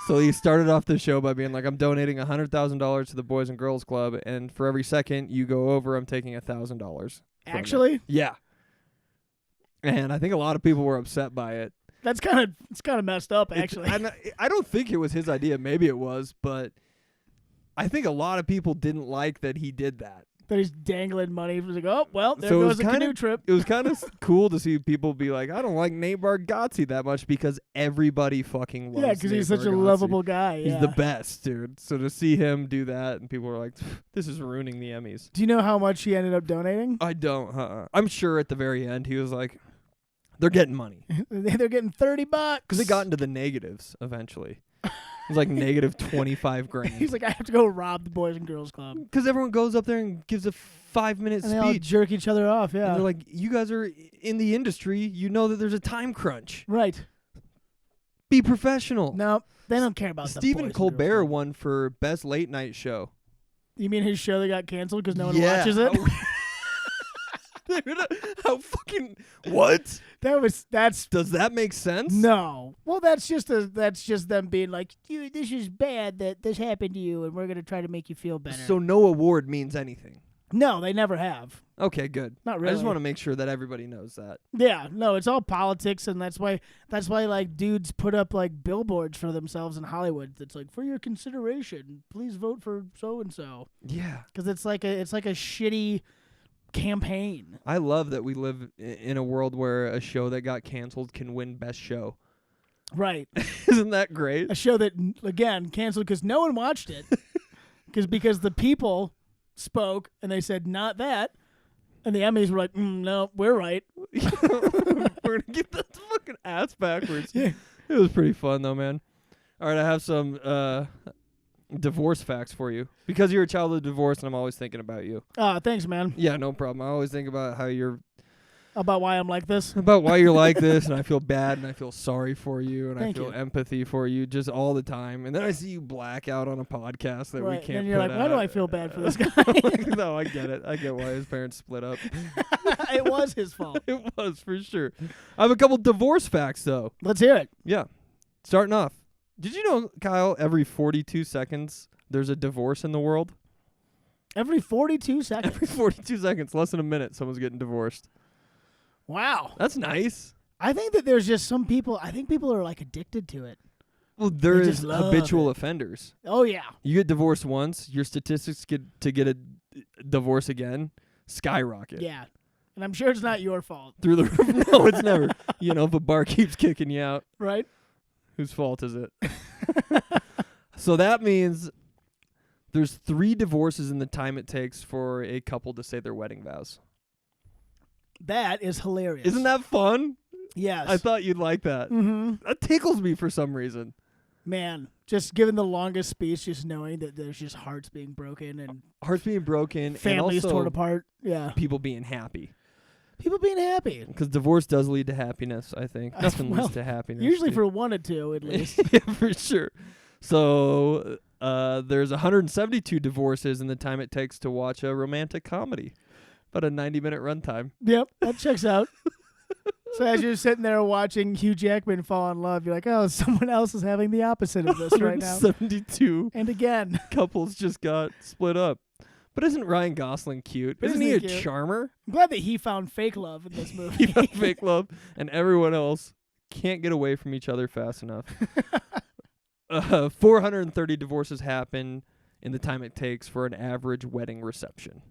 So he started off the show by being like, I'm donating $100,000 to the Boys and Girls Club, and for every second you go over, I'm taking $1,000. Actually? Yeah. And I think a lot of people were upset by it. It's kind of messed up, actually. I don't think it was his idea. Maybe it was, but I think a lot of people didn't like that he did that. That he's dangling money. He was like, oh, well, there goes a canoe trip. It was kind of cool to see people be like, I don't like Nate Bargatze that much because everybody fucking loves him. Yeah, because he's such a lovable guy. He's the best, dude. So to see him do that, and people were like, this is ruining the Emmys. Do you know how much he ended up donating? I don't. I'm sure at the very end he was like, they're getting money. They're getting $30. Because it got into the negatives eventually. It was like negative 25 grand. He's like, I have to go rob the Boys and Girls Club. Because everyone goes up there and gives a 5-minute speech. They all jerk each other off, yeah. And they're like, you guys are in the industry. You know that there's a time crunch. Right. Be professional. No, they don't care about Stephen Colbert won for Best Late Night Show. You mean his show that got canceled because no one watches it? How fucking what? That's Does that make sense? No. Well, that's just them being like, this is bad that this happened to you, and we're gonna try to make you feel better. So no award means anything. No, they never have. Okay, good. Not really. I just want to make sure that everybody knows that. Yeah, no, it's all politics, and that's why like dudes put up like billboards for themselves in Hollywood. That's like, for your consideration, please vote for so and so. Yeah, because it's like a shitty campaign. I love that we live in a world where a show that got canceled can win Best Show. Right. Isn't that great? A show that, again, canceled because no one watched it. because the people spoke and they said, not that. And the Emmys were like, no, we're right. We're going to get that fucking ass backwards. Yeah. It was pretty fun, though, man. All right, I have some divorce facts for you. Because you're a child of divorce, and I'm always thinking about you. Thanks, man. Yeah, no problem. I always think about how you're... About why I'm like this? About why you're like this, and I feel bad, and I feel sorry for you, and Thank I feel you. empathy for you just all the time. And then I see you black out on a podcast that we can't and you're put like, why do out. I feel bad for this guy? No, I get it. I get why his parents split up. It was his fault. It was, for sure. I have a couple divorce facts, though. Let's hear it. Yeah. Starting off. Did you know, Kyle, every 42 seconds there's a divorce in the world? Every 42 seconds? Every 42 seconds, less than a minute, someone's getting divorced. Wow. That's nice. I think that there's just some people, I think people are like addicted to it. Well, there is habitual offenders. Oh, yeah. You get divorced once, your statistics to get a divorce again skyrocket. Yeah. And I'm sure it's not your fault. Through the roof. No, it's never. You know, if a bar keeps kicking you out. Right. Whose fault is it? So that means there's 3 divorces in the time it takes for a couple to say their wedding vows. That is hilarious. Isn't that fun? Yes. I thought you'd like that. Mm-hmm. That tickles me for some reason. Man, just giving the longest speech, just knowing that there's just hearts being broken and families and also torn apart. Yeah. People being happy. People being happy. Because divorce does lead to happiness, I think. Nothing leads to happiness. Usually for 1 or 2, at least. Yeah, for sure. So there's 172 divorces in the time it takes to watch a romantic comedy. About a 90-minute runtime. Yep, that checks out. So as you're sitting there watching Hugh Jackman fall in love, you're like, oh, someone else is having the opposite of this right now. 172 And again. couples just got split up. But isn't Ryan Gosling cute? Isn't he a charmer? I'm glad that he found fake love in this movie. He found fake love, and everyone else can't get away from each other fast enough. 430 divorces happen in the time it takes for an average wedding reception.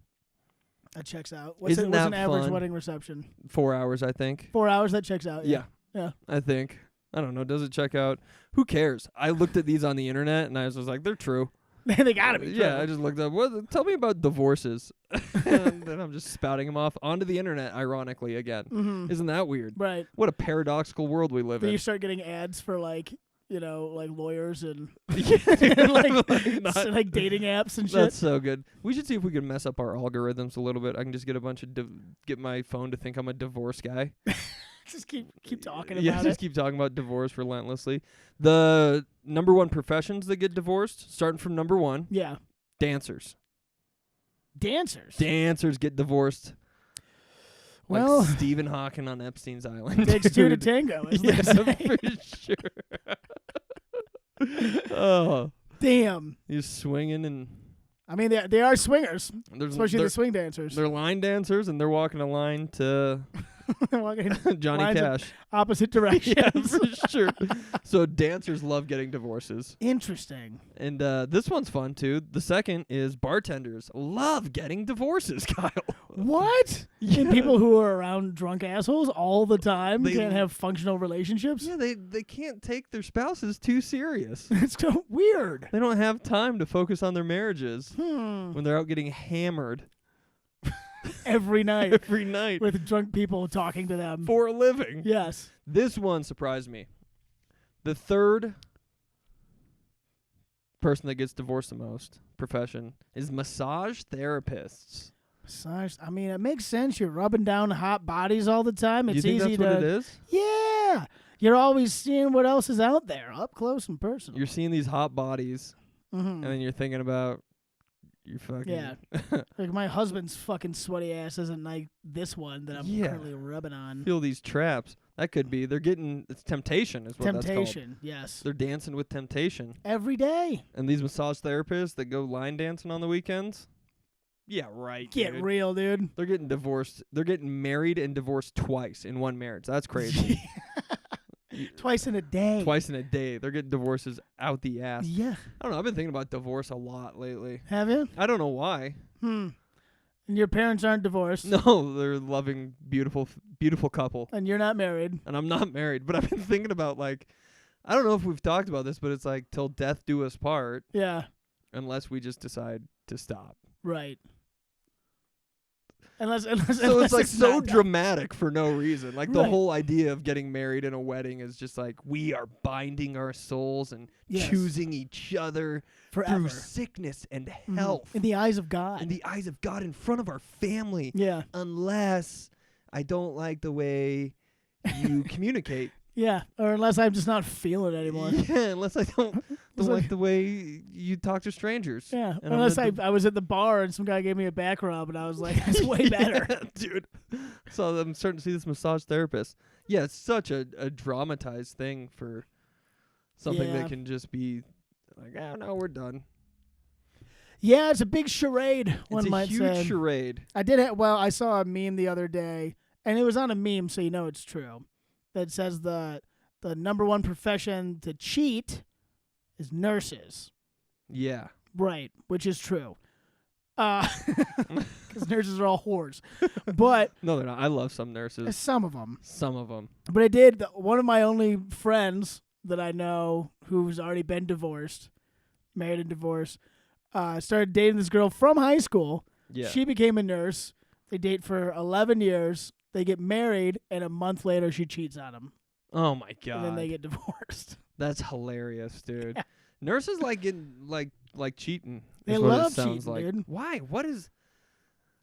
That checks out. What's an average fun? wedding reception? 4 hours, I think. 4 hours, that checks out. Yeah. I think. I don't know. Does it check out? Who cares? I looked at these on the internet, and I was like, they're true. They gotta be true. Yeah, I just looked up, tell me about divorces. And then I'm just spouting them off onto the internet, ironically, again. Mm-hmm. Isn't that weird? Right. What a paradoxical world we live Then in. you start getting ads for like lawyers and like dating apps and shit. That's so good. We should see if we can mess up our algorithms a little bit. I can just get a bunch of get my phone to think I'm a divorce guy. Just keep talking about it. Yeah, just keep talking about divorce relentlessly. The number one professions that get divorced, starting from number one. Yeah. Dancers. Dancers get divorced. Well, like Stephen Hawking on Epstein's Island. Takes two to tango, as they say. For sure. Oh. Damn. He's swinging and... I mean, they are swingers, especially the swing dancers. They're line dancers, and they're walking a line to... Johnny Cash. Opposite directions. Yeah, for sure. So dancers love getting divorces. Interesting. And this one's fun, too. The second is bartenders love getting divorces, Kyle. What? Yeah. And people who are around drunk assholes all the time can't have functional relationships? Yeah, they can't take their spouses too serious. It's so weird. They don't have time to focus on their marriages when they're out getting hammered. Every night. With drunk people talking to them. For a living. Yes. This one surprised me. The third person that gets divorced the most, profession, is massage therapists. Massage, I mean, it makes sense. You're rubbing down hot bodies all the time. It's you think easy that's what it is? Yeah. You're always seeing what else is out there, up close and personal. You're seeing these hot bodies, and then you're thinking about you fucking... Yeah. Like my husband's fucking sweaty ass isn't like this one that I'm currently rubbing on. Feel these traps. That could be. They're getting... It's temptation is what that's called. Temptation, yes. They're dancing with temptation. Every day. And these massage therapists that go line dancing on the weekends... Yeah, right. Get real, dude. They're getting divorced. They're getting married and divorced twice in one marriage. That's crazy. Twice in a day. They're getting divorces out the ass. Yeah. I don't know. I've been thinking about divorce a lot lately. Have you? I don't know why. And your parents aren't divorced. No, they're loving, beautiful couple. And you're not married. And I'm not married. But I've been thinking about, like, I don't know if we've talked about this, but it's like, till death do us part. Yeah. Unless we just decide to stop. Right. So it's like so dramatic for no reason. Like the whole idea of getting married in a wedding is just like we are binding our souls and choosing each other forever through sickness and health. In the eyes of God. In the eyes of God, in front of our family. Yeah. Unless I don't like the way you communicate. Yeah, or unless I'm just not feeling it anymore. Yeah, unless I don't like the way you talk to strangers. Yeah, unless I was at the bar and some guy gave me a back rub and I was like, that's way better. Dude. So I'm starting to see this massage therapist. Yeah, it's such a dramatized thing for something that can just be like, oh, no, we're done. Yeah, it's a big charade, one might say. It's a huge charade. I saw a meme the other day, and it was on a meme, so you know it's true. That says the number one profession to cheat is nurses. Yeah. Right, which is true. Because nurses are all whores. But no, they're not. I love some nurses. Some of them. But one of my only friends that I know who's already been married and divorced, started dating this girl from high school. Yeah. She became a nurse. They date for 11 years. They get married, and a month later, she cheats on him. Oh my god! And then they get divorced. That's hilarious, dude. Yeah. Nurses like cheating. They love cheating, dude. Why? What is?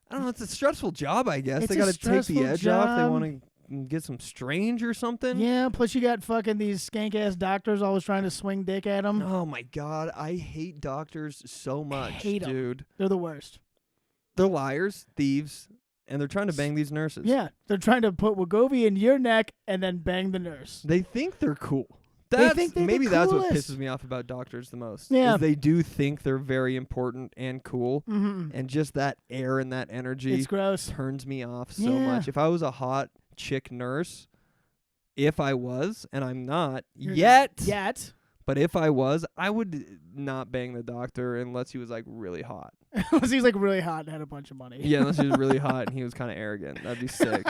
I don't know. It's a stressful job, I guess. They got to take the edge off. They want to get some strange or something. Yeah. Plus, you got fucking these skank ass doctors always trying to swing dick at them. Oh my god! I hate doctors so much, dude. Them. They're the worst. They're liars, thieves. and they're trying to bang these nurses. Yeah, they're trying to put Wegovy in your neck and then bang the nurse. They think they're cool. Maybe that's what pisses me off about doctors the most. Yeah. Is they do think they're very important and cool, Mm-hmm. and just that air and that energy It's gross. turns me off so much. If I was a hot chick nurse, if I was, and I'm not yet, but if I was, I would not bang the doctor unless he was like really hot. Unless he's like really hot and had a bunch of money. Yeah, unless he was really hot and he was kind of arrogant. That'd be sick.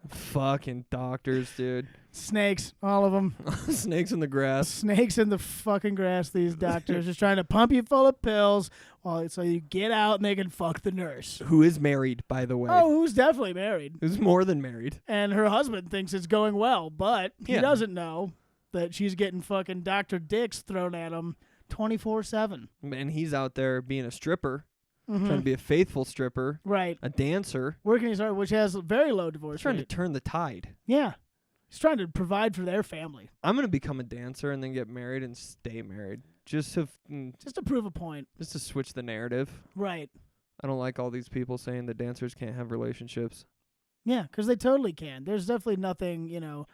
Fucking doctors, dude. Snakes, all of them. Snakes in the grass. Snakes in the fucking grass, these doctors. Just trying to pump you full of pills so you get out and they can fuck the nurse. Who is married, by the way. Oh, who's definitely married. Who's more than married. And her husband thinks it's going well, but he doesn't know that she's getting fucking Dr. Dicks thrown at him 24/7. And he's out there being a stripper, Mm-hmm. trying to be a faithful stripper, Right. a dancer. Working his heart, which has a very low divorce He's trying rate. to turn the tide. Yeah. He's trying to provide for their family. I'm going to become a dancer and then get married and stay married. Just to prove a point. Just to switch the narrative. Right. I don't like all these people saying that dancers can't have relationships. Yeah, because they totally can. There's definitely nothing,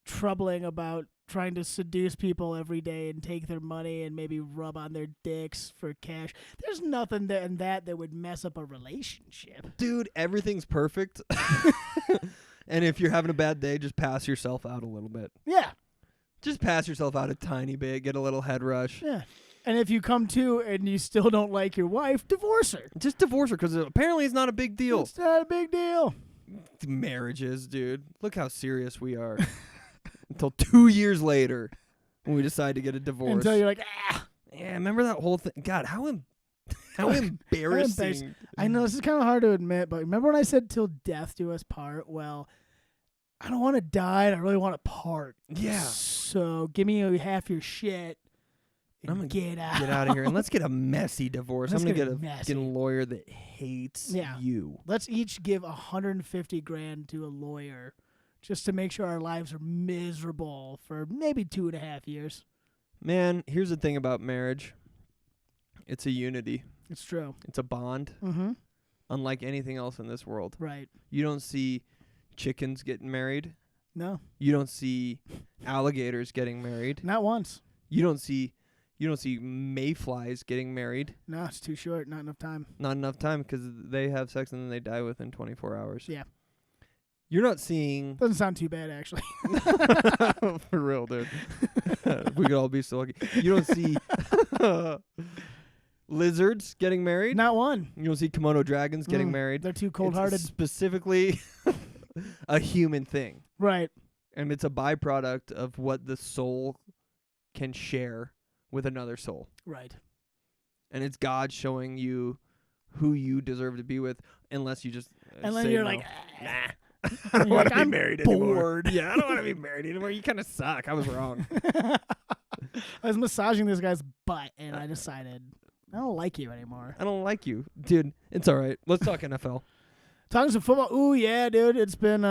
troubling about trying to seduce people every day and take their money and maybe rub on their dicks for cash. There's nothing in that would mess up a relationship. Dude, everything's perfect. And if you're having a bad day, just pass yourself out a little bit. Yeah. Just pass yourself out a tiny bit, get a little head rush. Yeah. And if you come to and you still don't like your wife, divorce her. Just divorce her, because apparently it's not a big deal. It's not a big deal. Marriages, dude. Look how serious we are. Until 2 years later, when we decide to get a divorce. Until you're like, Yeah, remember that whole thing? God, how embarrassing. I know this is kind of hard to admit, but remember when I said till death do us part? Well, I don't want to die, and I really want to part. Yeah. So give me half your shit. And I'm gonna get out. Get out of here, and let's get a messy divorce. Let's I'm gonna get get a lawyer that hates you. Let's each give $150,000 to a lawyer, just to make sure our lives are miserable for maybe 2.5 years. Man, here's the thing about marriage. It's a unity. It's true. It's a bond. Mm-hmm. Unlike anything else in this world. Right. You don't see chickens getting married. No. You don't see alligators getting married. Not once. You don't see mayflies getting married. No, it's too short. Not enough time. Not enough time, because they have sex and then they die within 24 hours. Yeah. You're not seeing... Doesn't sound too bad, actually. For real, dude. We could all be so lucky. You don't see lizards getting married. Not one. You don't see Komodo dragons getting married. They're too cold-hearted. It's specifically a human thing. Right. And it's a byproduct of what the soul can share with another soul. Right. And it's God showing you who you deserve to be with, unless you just and then say you're no. like, I don't want to be I'm married anymore. bored. Yeah, I don't want to be married anymore. You kind of suck. I was wrong. I was massaging this guy's butt, and I decided I don't like you anymore. I don't like you. Dude, it's all right. Let's talk NFL. Talking some football. Ooh, yeah, dude. It's been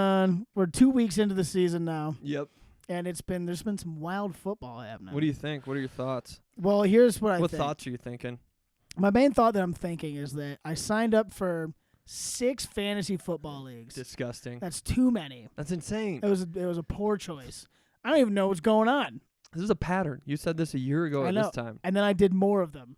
we're 2 weeks into the season now. Yep. And there's been some wild football happening. What do you think? What are your thoughts? Well, here's what I think. What thoughts are you thinking? My main thought that I'm thinking is that I signed up for 6 fantasy football leagues. Disgusting. That's too many. That's insane. It was a poor choice. I don't even know what's going on. This is a pattern. You said this a year ago at this time. And then I did more of them.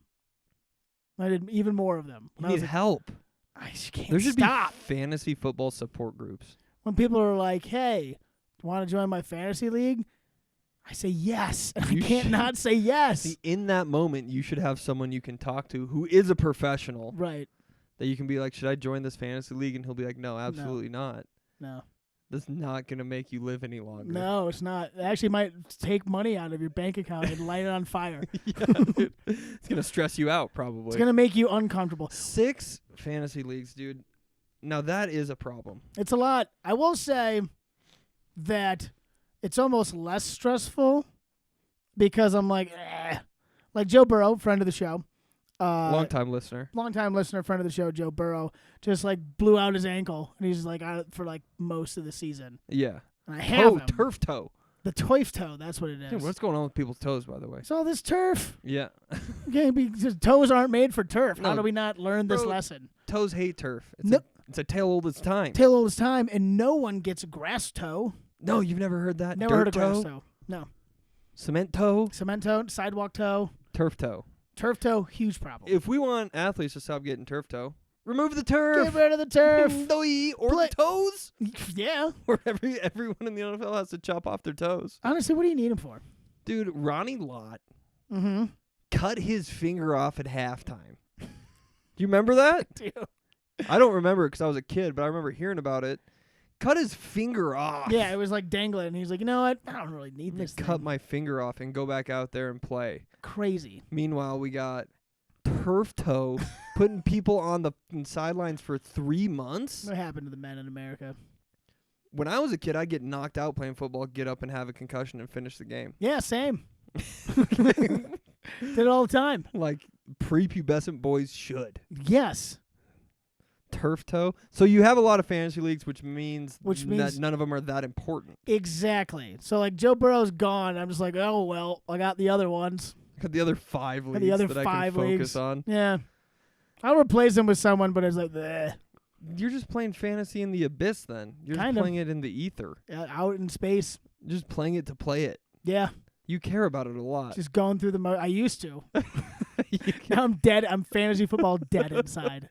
I did even more of them. You need help. I just can't There should stop. be fantasy football support groups. When people are like, hey, want to join my fantasy league? I say yes. And I can't not say yes. See, in that moment, you should have someone you can talk to who is a professional. Right. That you can be like, should I join this fantasy league? And he'll be like, no, absolutely not. No. That's not going to make you live any longer. No, it's not. It actually might take money out of your bank account and light it on fire. Yeah, dude. It's going to stress you out, probably. It's going to make you uncomfortable. 6 fantasy leagues, dude. Now, that is a problem. It's a lot. I will say that it's almost less stressful because I'm like Joe Burrow, friend of the show. Long-time listener. Long-time listener, friend of the show, Joe Burrow, just blew out his ankle, and he's out for most of the season. Yeah. And I have him. Turf toe. The turf toe, that's what it is. Dude, what's going on with people's toes, by the way? It's all this turf. Yeah. Okay, because toes aren't made for turf. No. How do we not learn this Bro, lesson? Toes hate turf. It's a tale old as time. Tale old as time, and no one gets a grass toe. No, you've never heard that? Never Dirt heard of toe? grass toe. No. Cement toe? Cement toe, sidewalk toe. Turf toe. Turf toe, huge problem. If we want athletes to stop getting turf toe, remove the turf. Get rid of the turf. Or the toes. Yeah. Or everyone in the NFL has to chop off their toes. Honestly, what do you need them for? Dude, Ronnie Lott Mm-hmm. cut his finger off at halftime. Do you remember that? Dude. I don't remember it because I was a kid, but I remember hearing about it. Cut his finger off. Yeah, it was like dangling, and he's like, you know what? I don't really need I'm this gonna thing. cut my finger off and go back out there and play. Crazy. Meanwhile, we got turf toe putting people on the sidelines for 3 months. What happened to the men in America? When I was a kid, I'd get knocked out playing football, get up and have a concussion and finish the game. Yeah, same. Did it all the time. Like prepubescent boys should. Yes. Turf toe. So you have a lot of fantasy leagues, which means means that none of them are that important. Exactly. So like Joe Burrow's gone. I'm just like, oh well, I got the other ones. Got the other 5 leagues The other that I 5 can focus leagues. on. Yeah. I'll replace them with someone, but it's like, bleh. You're just playing fantasy in the abyss then. You're Kind just of. playing it in the ether. Out in space. Just playing it to play it. Yeah. You care about it a lot. Just going through the I used to. You can- Now I'm dead. I'm fantasy football dead inside.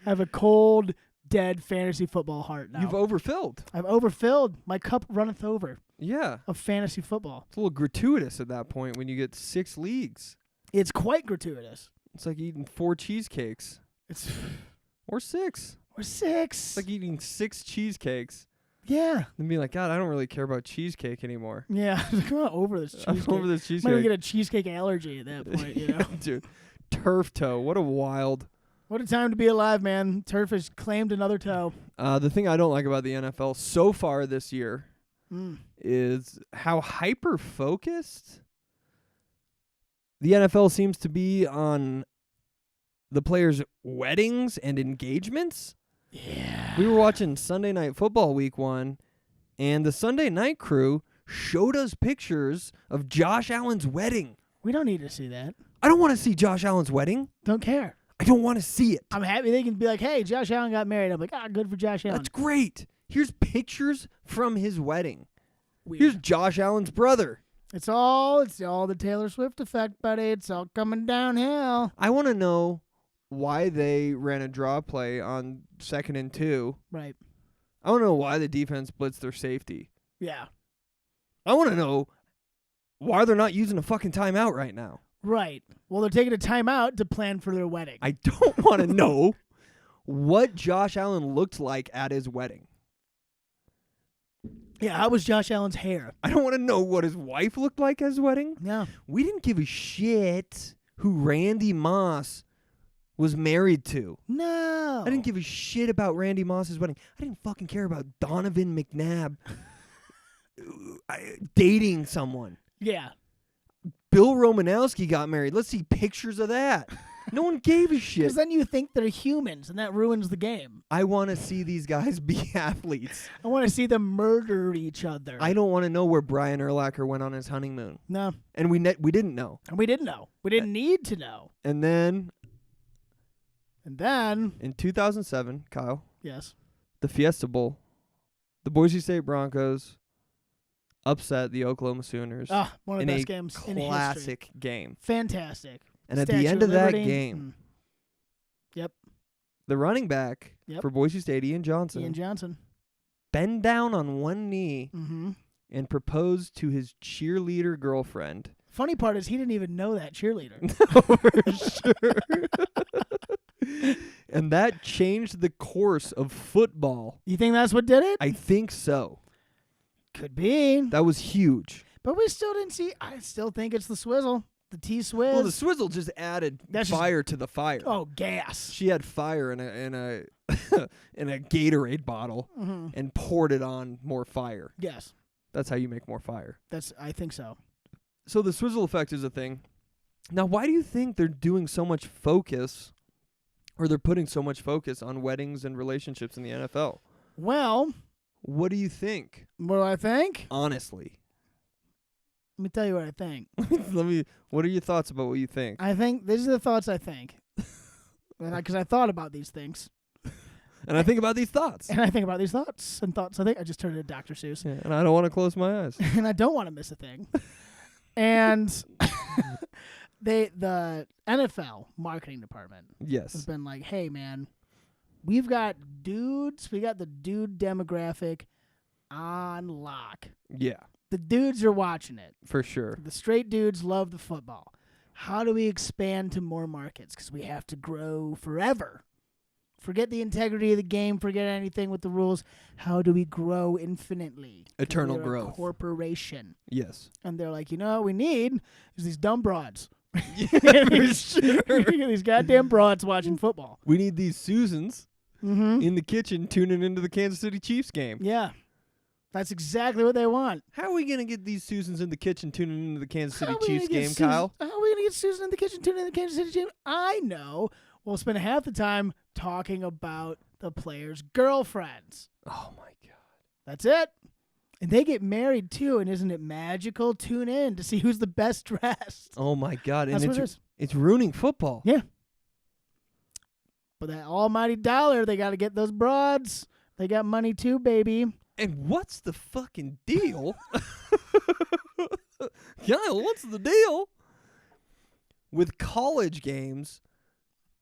I have a cold, dead fantasy football heart now. You've overfilled. I've overfilled. My cup runneth over Yeah. of fantasy football. It's a little gratuitous at that point when you get 6 leagues. It's quite gratuitous. It's like eating 4 cheesecakes. It's Or 6. or 6. It's like eating 6 cheesecakes. Yeah. And be like, God, I don't really care about cheesecake anymore. Yeah. I'm over this I'm cheesecake. over this I'm cheesecake. gonna get a cheesecake allergy at that point, you know. Dude, turf toe. What a wild. What a time to be alive, man. Turf has claimed another toe. The thing I don't like about the NFL so far this year Mm. is how hyper-focused the NFL seems to be on the players' weddings and engagements. Yeah. We were watching Sunday Night Football Week 1, and the Sunday Night crew showed us pictures of Josh Allen's wedding. We don't need to see that. I don't want to see Josh Allen's wedding. Don't care. I don't want to see it. I'm happy they can be like, hey, Josh Allen got married. I'm like, good for Josh Allen. That's great. Here's pictures from his wedding. Weird. Here's Josh Allen's brother. It's all the Taylor Swift effect, buddy. It's all coming downhill. I want to know why they ran a draw play on 2nd and 2. Right. I want to know why the defense blitzed their safety. Yeah. I want to know why they're not using a fucking timeout right now. Right. Well, they're taking a timeout to plan for their wedding. I don't want to know what Josh Allen looked like at his wedding. Yeah, how was Josh Allen's hair? I don't want to know what his wife looked like at his wedding. Yeah. We didn't give a shit who Randy Moss was married to. No. I didn't give a shit about Randy Moss's wedding. I didn't fucking care about Donovan McNabb dating someone. Yeah. Bill Romanowski got married. Let's see pictures of that. No one gave a shit. Because then you think they're humans, and that ruins the game. I want to see these guys be athletes. I want to see them murder each other. I don't want to know where Brian Urlacher went on his honeymoon. No. And we didn't know. And we didn't know. We didn't need to know. And then And then, in 2007, Kyle, yes. the Fiesta Bowl, the Boise State Broncos upset the Oklahoma Sooners Ah, one of in the a best games in history. classic game. Fantastic. And at Statue the end of that Liberty. game, Yep. the running back Yep. for Boise State, Ian Johnson, bent down on one knee Mm-hmm. and proposed to his cheerleader girlfriend. Funny part is he didn't even know that cheerleader. For sure. And that changed the course of football. You think that's what did it? I think so. Could be. That was huge. But we still didn't see. I still think it's the swizzle. The T-Swizz. Well, the swizzle just added fire to the fire. Oh, gas. She had fire in a in a Gatorade bottle Mm-hmm. and poured it on more fire. Yes. That's how you make more fire. I think so. So the swizzle effect is a thing. Now, why do you think they're doing so much focus, or they're putting so much focus on weddings and relationships in the NFL? Well, What do you think? what do I think? Honestly. Let me tell you what I think. What are your thoughts about what you think? I think these are the thoughts I think. Because I thought about these things. And I think about these thoughts. And I think about these thoughts and thoughts. I think I just turned into Dr. Seuss. Yeah, and I don't want to close my eyes. And I don't want to miss a thing. And the NFL marketing department has been like, hey, man, we've got dudes. We got the dude demographic on lock. Yeah. The dudes are watching it. For sure. The straight dudes love the football. How do we expand to more markets? Because we have to grow forever. Forget the integrity of the game. Forget anything with the rules. How do we grow infinitely? Eternal we're growth. A corporation. Yes. And they're like, you know what we need is these dumb broads. Yeah, for sure. These goddamn broads watching football. We need these Susans in the kitchen tuning into the Kansas City Chiefs game. Yeah. That's exactly what they want. How are we going to get these Susans in the kitchen tuning into the Kansas City Chiefs game, Kyle? How are we going to get Susan in the kitchen tuning into the Kansas City Chiefs? I know. We'll spend half the time talking about the players' girlfriends. Oh, my God. That's it. And they get married, too, and isn't it magical? Tune in to see who's the best dressed. Oh, my God. That's and what it is. It's ruining football. Yeah. But that almighty dollar, they got to get those broads. They got money, too, baby. And what's the fucking deal? Kyle, what's the deal with college games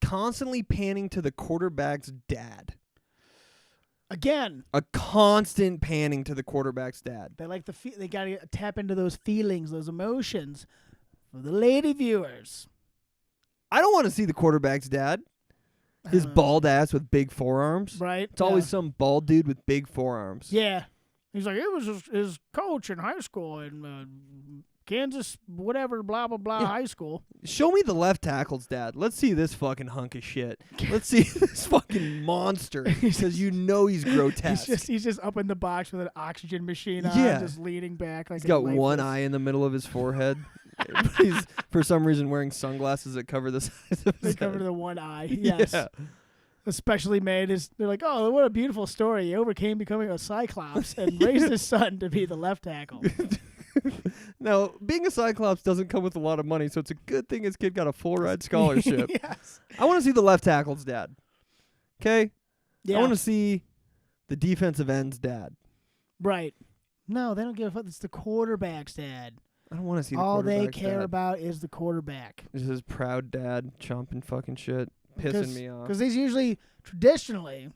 constantly panning to the quarterback's dad? Again, a constant panning to the quarterback's dad. They like they got to tap into those feelings, those emotions for the lady viewers. I don't want to see the quarterback's dad. His bald ass with big forearms. Right. It's always some bald dude with big forearms. Yeah. He's like, it was his coach in high school in Kansas, whatever, blah, blah, blah, high school. Show me the left tackle's dad. Let's see this fucking hunk of shit. Let's see this fucking monster. Because you know he's grotesque. He's just up in the box with an oxygen machine on, just leaning back. Like he's got one eye in the middle of his forehead. He's, for some reason, wearing sunglasses that cover the size of his They cover head. the one eye, yes. Yeah. Especially made they're like, oh, what a beautiful story. He overcame becoming a Cyclops and raised his son to be the left tackle. Now, being a Cyclops doesn't come with a lot of money, so it's a good thing his kid got a full ride scholarship. Yes. I want to see the left tackle's dad. Okay? Yeah. I want to see the defensive end's dad. Right. No, they don't give a fuck. It's the quarterback's dad. I don't want to see the All quarterback's they care dad. about is the quarterback. This is his proud dad chomping fucking shit, pissing me off. Because he's usually, traditionally,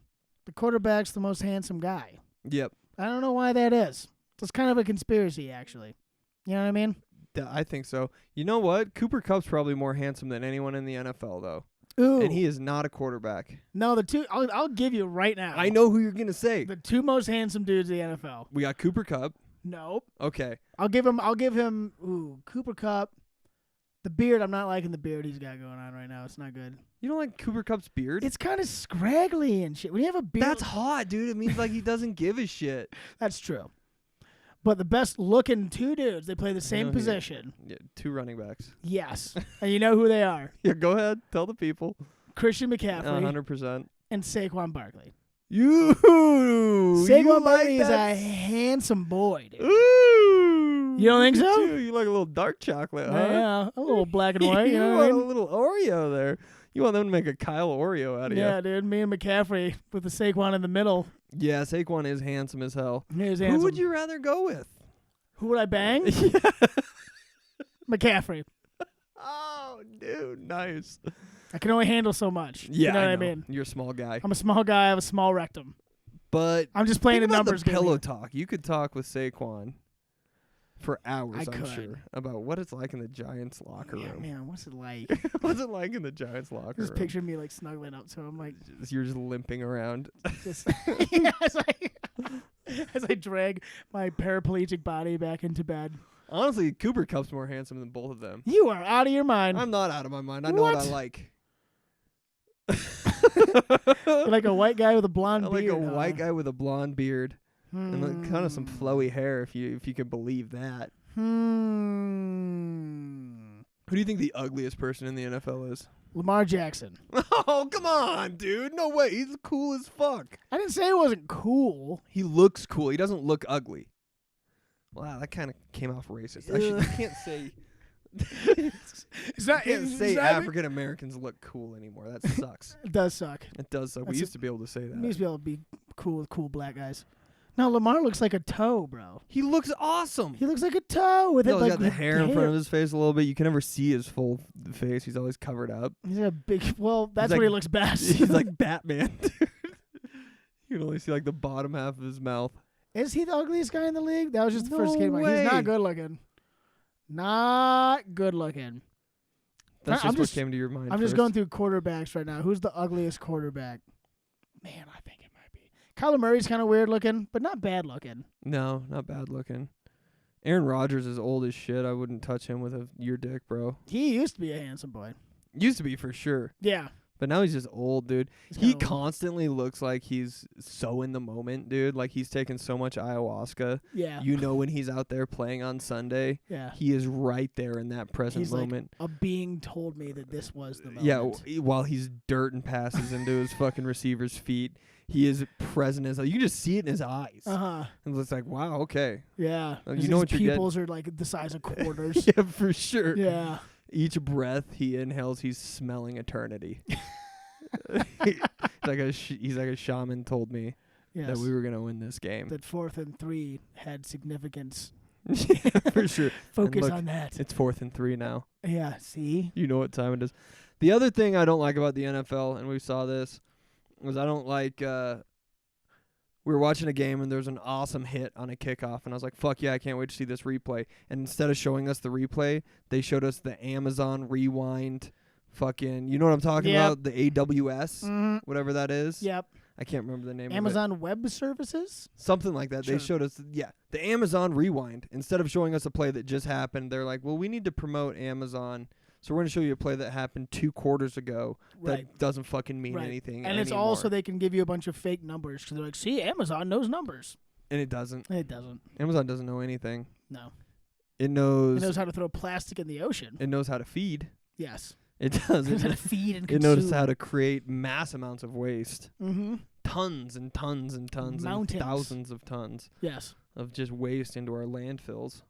the quarterback's the most handsome guy. Yep. I don't know why that is. It's kind of a conspiracy, actually. You know what I mean? I think so. You know what? Cooper Kupp's probably more handsome than anyone in the NFL, though. Ooh. And he is not a quarterback. No, the two, I'll give you right now. I know who you're going to say. The two most handsome dudes in the NFL. We got Cooper Kupp. Nope. Okay. I'll give him Cooper Kupp. The beard, I'm not liking the beard he's got going on right now. It's not good. You don't like Cooper Kupp's beard? It's kind of scraggly and shit. When you have a beard, That's hot, dude. It means like he doesn't give a shit. That's true. But the best looking two dudes, they play the same position. Yeah, two running backs. Yes. And you know who they are. Yeah, go ahead. Tell the people. Christian McCaffrey 100%. and Saquon Barkley. Saquon Barkley is a handsome boy, dude. Ooh. You don't think so? You like a little dark chocolate, huh? Yeah, a little black and white. you You know want what I a mean? little Oreo there. You want them to make a Kyle Oreo out of you. Yeah, dude. Me and McCaffrey with the Saquon in the middle. Yeah, Saquon is handsome as hell. Who would you rather go with? Who would I bang? McCaffrey. Oh, dude, nice. I can only handle so much. Yeah, you know what I know. mean? You're a small guy. I'm a small guy. I have a small rectum. But I'm just playing think the about numbers the game. pillow talk. You could talk with Saquon for hours, I I'm could. sure, about what it's like in the Giants locker room. Man, what's it like? What's it like in the Giants locker Just room? picture me like snuggling up to him, like You're just limping around. just as I drag my paraplegic body back into bid. Honestly, Cooper Kupp's more handsome than both of them. You are out of your mind. I'm not out of my mind. I know what I What? like. You're like a white guy with a blonde I like beard. a white guy with a blonde beard and like kind of some Hmm. flowy hair, if you can believe that. Who do you think the ugliest person in the NFL is? Lamar Jackson. Oh, come on, dude. No way. He's cool as fuck. I didn't say it wasn't cool. He looks cool. He doesn't look ugly. Wow, that kind of came off racist. You can't say. You can't say African Americans look cool anymore. That sucks. It does suck. It does suck. We used to be able to say that. We used to be able to be cool with cool black guys. No, Lamar looks like a toe, bro. He looks awesome. He looks like a toe with He's got the hair in front of his face a little bit. You can never see his full face. He's always covered up. He's a big. Well, that's where he looks best. He's like Batman, dude. You can only see like the bottom half of his mouth. Is he the ugliest guy in the league? That was just the first game. way. He's not good looking. Not good looking. That's just what came to your mind. I'm just going through quarterbacks right now. Who's the ugliest quarterback? Man, I think it might be. Kyler Murray's kind of weird looking, but not bad looking. No, not bad looking. Aaron Rodgers is old as shit. I wouldn't touch him with your dick, bro. He used to be a handsome boy. Used to be for sure. Yeah. But now he's just old, dude. He constantly looks like he's so in the moment, dude. Like he's taking so much ayahuasca. Yeah. You know when he's out there playing on Sunday, yeah, he is right there in that present moment. Like, a being told me that this was the moment. Yeah, while he's dirting passes into his fucking receiver's feet, he is present as you can just see it in his eyes. Uh-huh. And it's like, wow, okay. Yeah. You know what you're getting. His pupils are like the size of quarters. Yeah, for sure. Yeah. Each breath he inhales, he's smelling eternity. he's like a shaman told me that we were going to win this game. That 4th and 3 had significance. Yeah, for sure. Focus on that. It's 4th and 3 now. Yeah, see? You know what time it is. The other thing I don't like about the NFL, and we saw this, was I don't like we were watching a game and there was an awesome hit on a kickoff, and I was like, fuck yeah, I can't wait to see this replay. And instead of showing us the replay, they showed us the Amazon Rewind fucking, you know what I'm talking about? The AWS, whatever that is. Yep. I can't remember the name of it. Amazon Web Services? Something like that. Sure. They showed us, the Amazon Rewind. Instead of showing us a play that just happened, they're like, well, we need to promote Amazon, so we're going to show you a play that happened 2 quarters ago that doesn't fucking mean anything And it's anymore. also they can give you a bunch of fake numbers because they're like, see, Amazon knows numbers. And it doesn't. It doesn't. Amazon doesn't know anything. No. It knows how to throw plastic in the ocean. It knows how to feed. Yes. It does. It knows how to feed and consume. It knows how to create mass amounts of waste. Mm-hmm. Tons and tons and tons Mountains. and thousands of tons. Yes. Of just waste into our landfills.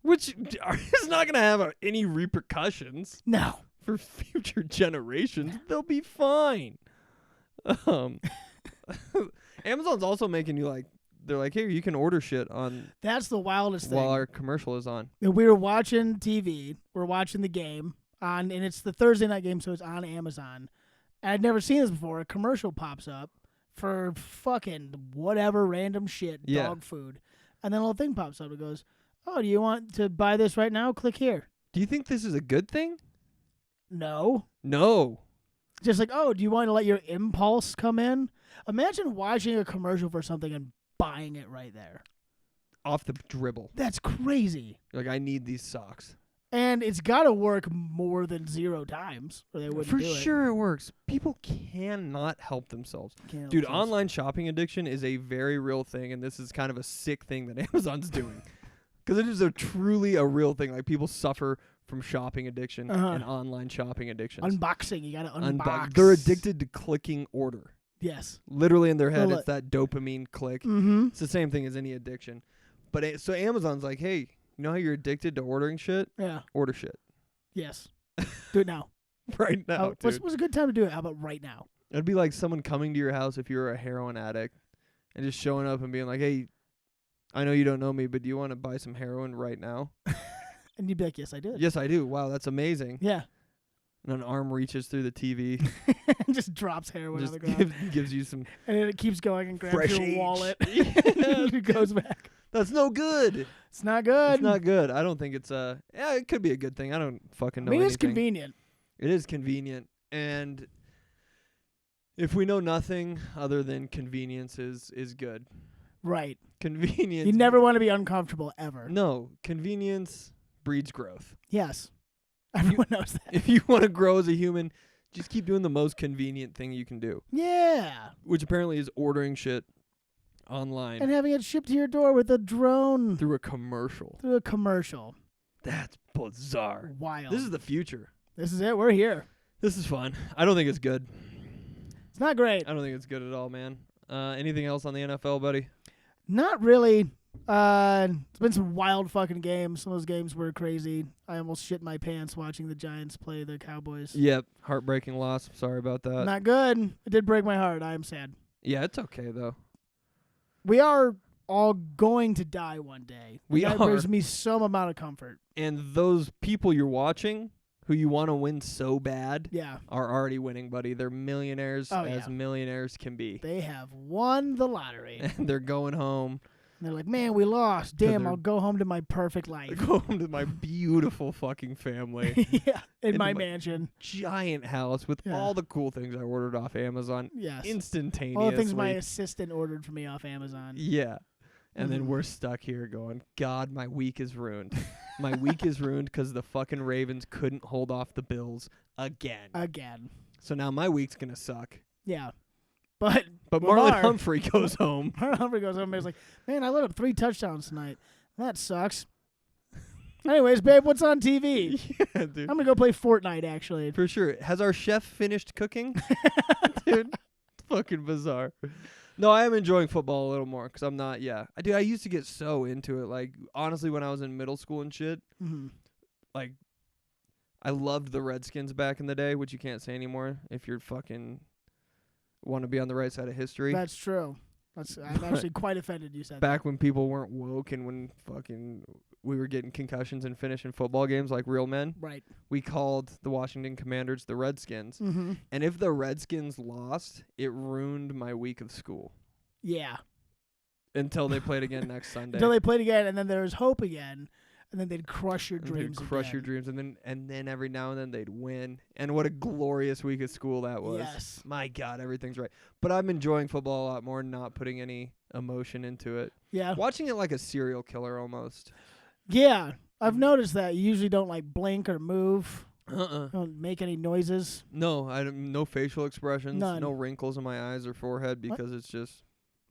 Which is not going to have any repercussions. No. For future generations. They'll be fine. Amazon's also making you like, they're like, hey, you can order shit on. That's the wildest thing. While our commercial is on. We were watching TV. We're watching the game and it's the Thursday night game, so it's on Amazon. And I'd never seen this before. A commercial pops up for fucking whatever random shit, dog food. And then a little thing pops up. It goes, oh, do you want to buy this right now? Click here. Do you think this is a good thing? No. Just like, oh, do you want to let your impulse come in? Imagine watching a commercial for something and buying it right there. Off the dribble. That's crazy. You're like, I need these socks. And it's got to work more than 0 times or they wouldn't do it. For sure it works. People cannot help themselves. Dude, online shopping addiction is a very real thing, and this is kind of a sick thing that Amazon's doing. Because it is truly a real thing. Like, people suffer from shopping addiction and online shopping addictions. Unboxing. You got to unbox. They're addicted to clicking order. Yes. Literally in their head, it's that dopamine click. Mm-hmm. It's the same thing as any addiction. But so Amazon's like, hey, you know how you're addicted to ordering shit? Yeah. Order shit. Yes. Do it now. Right now, dude. What's a good time to do it? How about right now? It'd be like someone coming to your house if you're a heroin addict and just showing up and being like, hey, I know you don't know me, but do you want to buy some heroin right now? And you'd be like, yes, I did. Yes, I do. Wow, that's amazing. Yeah. And an arm reaches through the TV. And just drops heroin on the ground. Gives you some. And then it keeps going and grabs fresh your wallet. It goes back. That's no good. It's not good. It's not good. I don't think it's it could be a good thing. I don't fucking know anything. It's convenient. It is convenient. And if we know nothing other than convenience is good. Right. Convenience. You never want to be uncomfortable ever. No. Convenience breeds growth. Yes. Everyone knows that. If you want to grow as a human, just keep doing the most convenient thing you can do. Yeah. Which apparently is ordering shit online. And having it shipped to your door with a drone. Through a commercial. That's bizarre. Wild. This is the future. This is it. We're here. This is fun. I don't think it's good. It's not great. I don't think it's good at all, man. Anything else on the NFL, buddy? Not really. It's been some wild fucking games. Some of those games were crazy. I almost shit my pants watching the Giants play the Cowboys. Yep, heartbreaking loss. Sorry about that. Not good. It did break my heart. I am sad. Yeah, it's okay though. We are all going to die one day. That are. brings me some amount of comfort. And those people you're watching who you want to win so bad are already winning, buddy. They're millionaires millionaires can be. They have won the lottery. And they're going home. And they're like, man, we lost. Damn, I'll go home to my perfect life. Go home to my beautiful fucking family. Yeah, in my mansion. Giant house with all the cool things I ordered off Amazon. Yes. Instantaneously. All the things my assistant ordered for me off Amazon. Yeah. And then we're stuck here going, God, my week is ruined. My week is ruined because the fucking Ravens couldn't hold off the Bills again. So now my week's going to suck. Yeah. But Marlon Humphrey goes home. Marlon Humphrey goes home and he's like, man, I let up 3 touchdowns tonight. That sucks. Anyways, babe, what's on TV? Yeah, dude. I'm going to go play Fortnite, actually. For sure. Has our chef finished cooking? Dude, it's fucking bizarre. No, I am enjoying football a little more because I'm not, I used to get so into it. Like, honestly, when I was in middle school and shit, like, I loved the Redskins back in the day, which you can't say anymore if you're fucking want to be on the right side of history. That's true. I'm actually quite offended you said back when people weren't woke and when fucking we were getting concussions and finishing football games like real men. Right. We called the Washington Commanders the Redskins. Mm-hmm. And if the Redskins lost, it ruined my week of school. Yeah. Until they played again next Sunday. Until they played again, and then there was hope again. And then they'd crush your dreams. Your dreams, and then every now and then they'd win. And what a glorious week of school that was. Yes. My God, everything's right. But I'm enjoying football a lot more, not putting any emotion into it. Yeah. Watching it like a serial killer almost. Yeah. I've noticed that. You usually don't like blink or move. Don't make any noises. No, no facial expressions. None. No wrinkles in my eyes or forehead because it's just.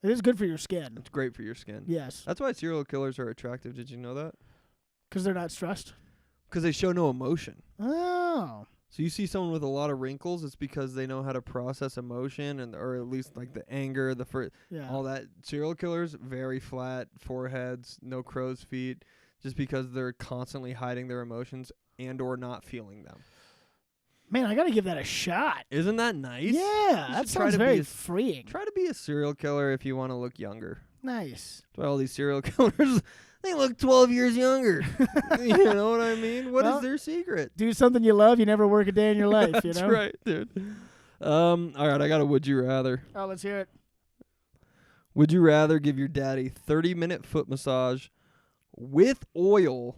It is good for your skin. It's great for your skin. Yes. That's why serial killers are attractive. Did you know that? Because they're not stressed? Because they show no emotion. Oh. So you see someone with a lot of wrinkles, it's because they know how to process emotion or at least like the anger, all that. Serial killers, very flat foreheads, no crow's feet, just because they're constantly hiding their emotions and or not feeling them. Man, I got to give that a shot. Isn't that nice? Yeah, that sounds very freeing. Try to be a serial killer if you want to look younger. Nice. That's why all these serial killers, they look 12 years younger. You know what I mean? What is their secret? Do something you love, you never work a day in your life, you know? That's right, dude. All right, I got a would you rather. Oh, let's hear it. Would you rather give your daddy 30-minute foot massage with oil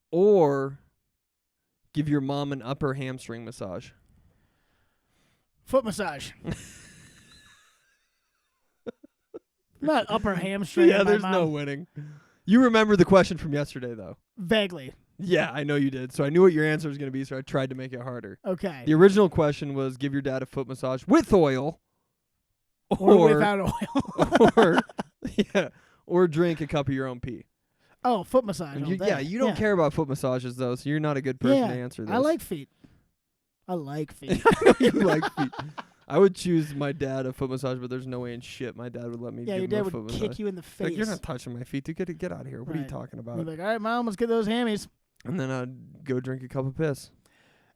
or give your mom an upper hamstring massage? Foot massage. Not upper hamstring. Yeah, there's no winning. You remember the question from yesterday, though. Vaguely. Yeah, I know you did. So I knew what your answer was going to be, so I tried to make it harder. Okay. The original question was give your dad a foot massage with oil or without oil. or drink a cup of your own pee. Oh, foot massage. You don't care about foot massages, though, so you're not a good person to answer this. I like feet. I like feet. I know you like feet. I would choose my dad a foot massage, but there's no way in shit my dad would let me give him a foot massage. Yeah, your dad would kick you in the face. Like, you're not touching my feet. Dude, get out of here. What are you talking about? You're like, all right, Mom, let's get those hammies. And then I'd go drink a cup of piss.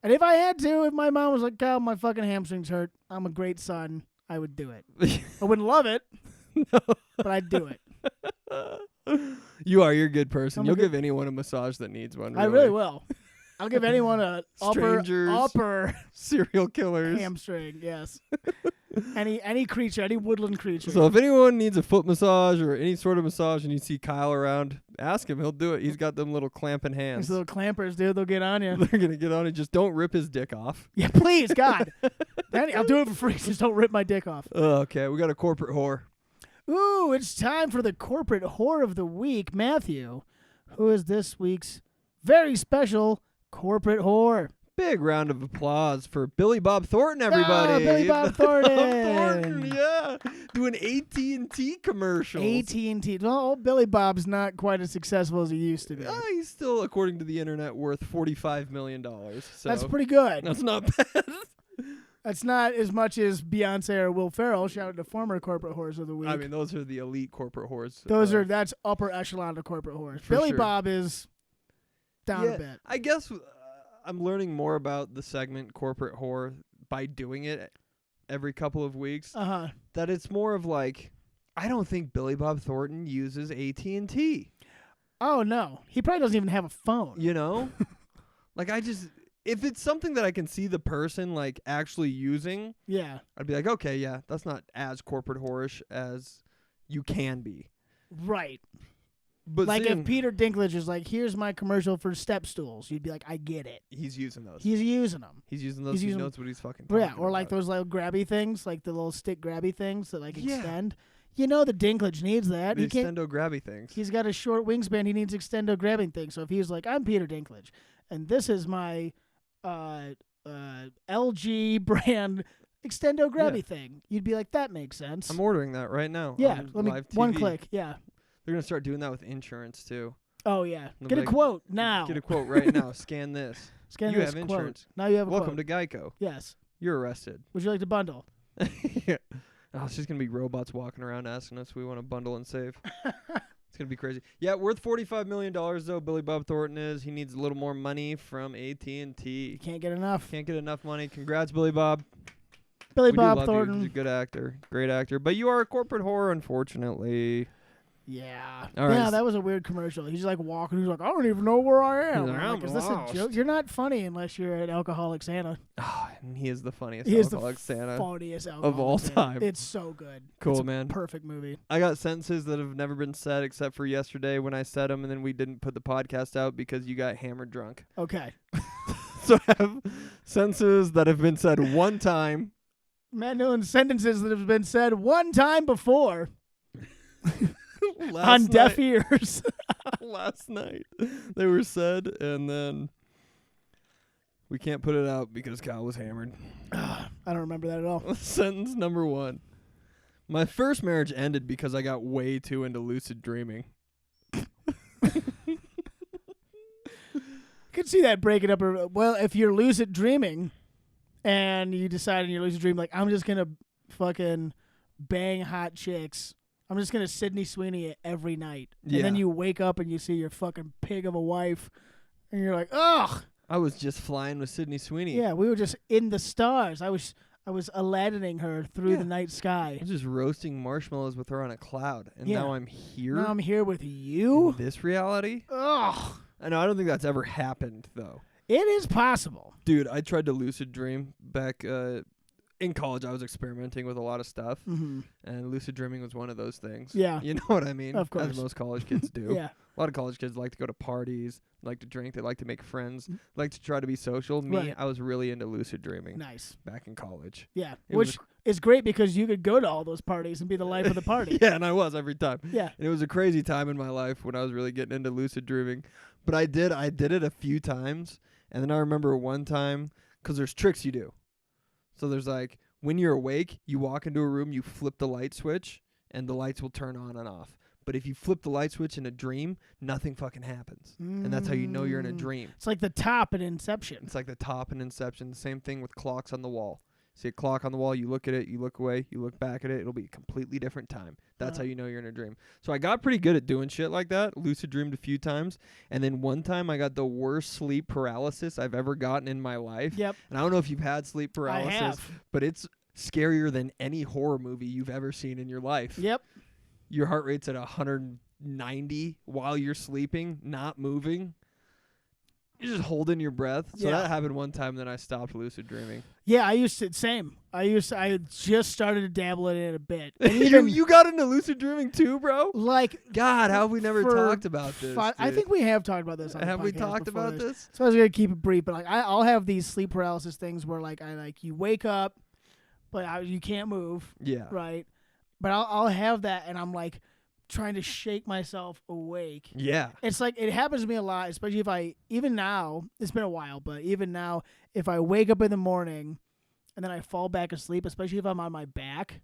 And if I had to, if my mom was like, Kyle, my fucking hamstrings hurt, I'm a great son, I would do it. I wouldn't love it, but I'd do it. You're a good person. You'll give anyone a massage that needs one. Really. I really will. I'll give anyone a upper serial killers hamstring. Yes, any creature, any woodland creature. So if anyone needs a foot massage or any sort of massage, and you see Kyle around, ask him. He'll do it. He's got them little clamping hands. These little clampers, dude. They'll get on you. They're gonna get on you. Just don't rip his dick off. Yeah, please, God. I'll do it for free. Just don't rip my dick off. Okay, we got a corporate whore. Ooh, it's time for the corporate whore of the week, Matthew. Who is this week's very special corporate whore? Big round of applause for Billy Bob Thornton, everybody. Oh, Billy Bob Thornton. Yeah. Doing AT&T commercials. AT&T. Well, old Billy Bob's not quite as successful as he used to be. He's still, according to the internet, worth $45 million. So that's pretty good. That's not bad. That's not as much as Beyonce or Will Ferrell. Shout out to former corporate whores of the week. I mean, those are the elite corporate whores. That's upper echelon of corporate whores. For Billy sure. Bob is down a bit. I guess I'm learning more about the segment corporate whore by doing it every couple of weeks. That it's more of like, I don't think Billy Bob Thornton uses AT&T. Oh no, he probably doesn't even have a phone. You know, like if it's something that I can see the person like actually using, yeah, I'd be like, okay, yeah, that's not as corporate whorish as you can be. Right. But like if Peter Dinklage is like, here's my commercial for step stools, you'd be like, I get it. He's using those. He's using them. He's using those. He knows what he's fucking talking talking or like about. those little grabby things, like the little stick grabby things that like extend. You know the Dinklage needs that. The extendo grabby things. He's got a short wingspan. He needs extendo grabbing things. So if he's like, I'm Peter Dinklage, and this is my LG brand extendo grabby thing, you'd be like, that makes sense. I'm ordering that right now. Yeah, on live TV. one click. Yeah. They're gonna start doing that with insurance too. Oh yeah, They'll get a like, quote now. Get a quote right now. Scan this. Scan you this have quote. insurance. Now you have a Welcome quote. to Geico. Yes. You're arrested. Would you like to bundle? Yeah. Oh, it's just gonna be robots walking around asking us if we want to bundle and save. It's gonna be crazy. Yeah, worth $45 million though. Billy Bob Thornton is. He needs a little more money from AT&T. Can't get enough. Can't get enough money. Congrats, Billy Bob. Billy We Bob do love Thornton. You. He's a good actor, great actor. But you are a corporate whore, unfortunately. Yeah. All right. Yeah, that was a weird commercial. He's like walking. He's like, I don't even know where I am. He's like, I'm I'm is this a lost. joke? You're not funny unless you're an alcoholic Santa. Oh, and he is the funniest He is the alcoholic Santa funniest alcoholic of all Santa. time. It's so good. Cool, it's a man. Perfect movie. I got sentences that have never been said except for yesterday when I said them, and then we didn't put the podcast out because you got hammered drunk. Okay. So I have sentences that have been said one time. Matt Newland sentences that have been said one time before on deaf ears. Last night they were said, and then we can't put it out because Kyle was hammered. I don't remember that at all. Sentence number 1. My first marriage ended because I got way too into lucid dreaming. I could see that breaking up. Well, if you're lucid dreaming and you decide in your lucid dream, like, I'm just going to fucking bang hot chicks. I'm just going to Sydney Sweeney it every night. Yeah. And then you wake up and you see your fucking pig of a wife and you're like, ugh. I was just flying with Sydney Sweeney. Yeah, we were just in the stars. I was Aladining her through the night sky. I was just roasting marshmallows with her on a cloud. And now I'm here. Now I'm here with you. In this reality? Ugh. I know, I don't think that's ever happened, though. It is possible. Dude, I tried to lucid dream back in college. I was experimenting with a lot of stuff, and lucid dreaming was one of those things. Yeah. You know what I mean? Of course. As most college kids do. Yeah. A lot of college kids like to go to parties, like to drink, they like to make friends, like to try to be social. Me, Right. I was really into lucid dreaming. Nice. Back in college. Yeah. It Which is great because you could go to all those parties and be the life of the party. Yeah, and I was every time. Yeah. And it was a crazy time in my life when I was really getting into lucid dreaming. But I did it a few times. And then I remember one time, because there's tricks you do. So there's like, when you're awake, you walk into a room, you flip the light switch, and the lights will turn on and off. But if you flip the light switch in a dream, nothing fucking happens. And that's how you know you're in a dream. It's like the top in Inception. It's like the top in Inception. The same thing with clocks on the wall. See a clock on the wall, you look at it, you look away, you look back at it, it'll be a completely different time. That's how you know you're in a dream. So I got pretty good at doing shit like that, lucid dreamed a few times, and then one time I got the worst sleep paralysis I've ever gotten in my life. Yep. And I don't know if you've had sleep paralysis, I have. but it's scarier than any horror movie you've ever seen in your life. Yep. Your heart rate's at 190 while you're sleeping, not moving. You're just holding your breath. So that happened one time, then I stopped lucid dreaming. Yeah, I used to. Same. I just started to dabble in it a bit. And even, you got into lucid dreaming too, bro? like, God, how have we never talked about this? I think we have talked about this. On have the we podcast talked before about this? So I was gonna keep it brief, but like I'll have these sleep paralysis things where like you wake up, but you can't move. Yeah. Right. But I'll have that, and I'm like trying to shake myself awake. Yeah. It's like it happens to me a lot, especially if even now, it's been a while, but even now, if I wake up in the morning and then I fall back asleep, especially if I'm on my back,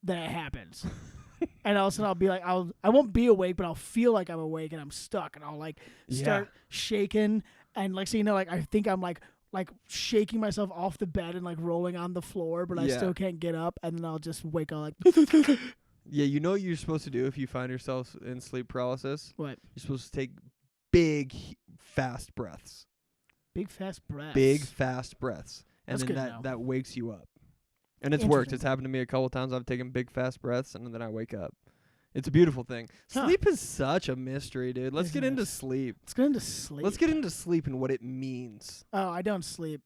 then it happens. And all of a sudden I'll be like, I won't be awake, but I'll feel like I'm awake and I'm stuck, and I'll like start shaking, and like, so you know, like I think I'm like like shaking myself off the bed and like rolling on the floor, but I still can't get up, and then I'll just wake up like. Yeah, you know what you're supposed to do if you find yourself in sleep paralysis? What? You're supposed to take big, fast breaths. Big fast breaths. Big fast breaths, and That's then that wakes you up. And it's worked. It's happened to me a couple times. I've taken big fast breaths, and then I wake up. It's a beautiful thing. Sleep is such a mystery, dude. Let's get into sleep. Let's get into sleep. Let's get into sleep and what it means. Oh, I don't sleep.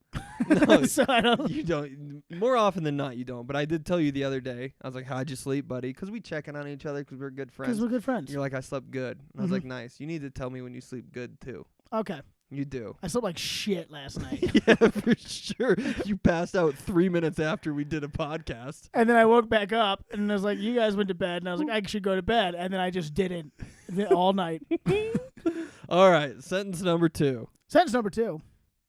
No, so I don't. You don't. More often than not, you don't. But I did tell you the other day. I was like, "How'd you sleep, buddy?" Because we checking on each other because we're good friends. Because we're good friends. You're like, "I slept good." And I was like, "Nice. You need to tell me when you sleep good too." Okay. You do. I slept like shit last night. Yeah, for sure. You passed out 3 minutes after we did a podcast. And then I woke back up, and I was like, you guys went to bed. And I was like, I should go to bed. And then I just didn't all night. All right. Sentence number 2. Sentence number 2.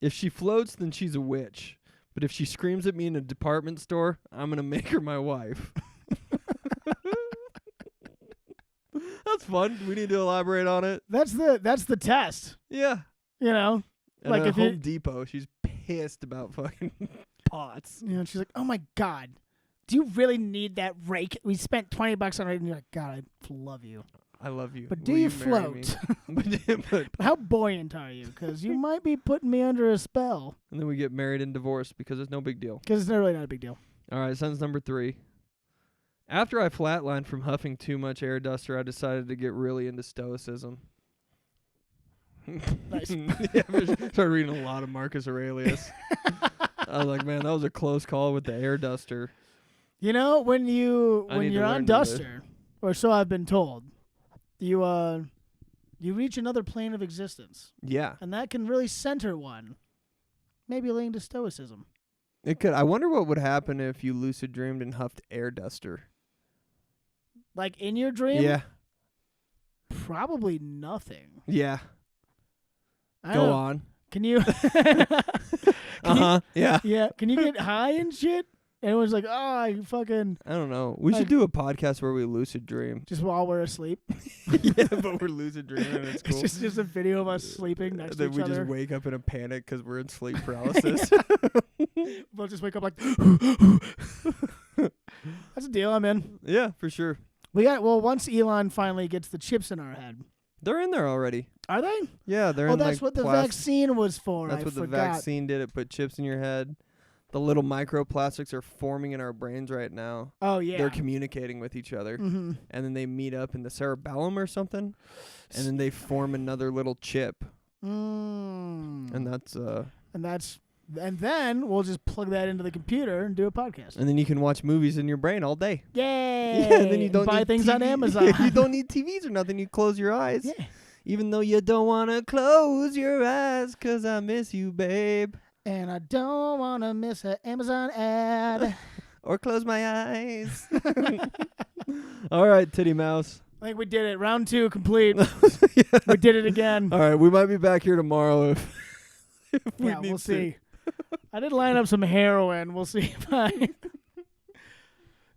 If she floats, then she's a witch. But if she screams at me in a department store, I'm going to make her my wife. That's fun. Do we need to elaborate on it? That's the test. Yeah. You know? And like at if Home Depot, she's pissed about fucking pots. You know, and she's like, "Oh my God, do you really need that rake? We spent $20 on it." And you're like, "God, I love you. I love you. But Will do you marry me?" float? but How buoyant are you? Because you might be putting me under a spell. And then we get married and divorced because it's no big deal. Because it's really not a big deal. All right, sentence number 3. After I flatlined from huffing too much air duster, I decided to get really into stoicism. Nice. Yeah, started reading a lot of Marcus Aurelius. I was like, man, that was a close call with the air duster. You know, when you're on to Duster, or so I've been told, you reach another plane of existence. Yeah. And that can really center one. Maybe leading to stoicism. It could. I wonder what would happen if you lucid dreamed and huffed air duster. Like in your dream? Yeah. Probably nothing. Yeah. I Go don't know. on. Can you? Yeah. Yeah. Can you get high and shit? And everyone's like, "Oh, I fucking." I don't know. We should do a podcast where we lucid dream. Just while we're asleep. Yeah, but we're lucid dreaming. And it's cool. It's just a video of us sleeping next to each Then we other. just wake up in a panic because we're in sleep paralysis. We'll just wake up like. That's a deal. I'm in. Yeah, for sure. Once Elon finally gets the chips in our head. They're in there already. Are they? Yeah, they're Oh, in that's what the vaccine was for. That's I what forgot. the vaccine did. It put chips in your head. The little microplastics are forming in our brains right now. Oh, yeah. They're communicating with each other. Mm-hmm. And then they meet up in the cerebellum or something. And then they form another little chip. And then we'll just plug that into the computer and do a podcast. And then you can watch movies in your brain all day. Yay! Yeah, and then you don't buy need things TV. on Amazon. You don't need TVs or nothing. You close your eyes. Yeah. Even though you don't want to close your eyes 'cause I miss you, babe. And I don't want to miss an Amazon ad. Or close my eyes. All right, Titty Mouse. I think we did it. Round 2 complete. We did it again. All right, we might be back here tomorrow if we need we'll to. see. I did line up some heroin. We'll see if I...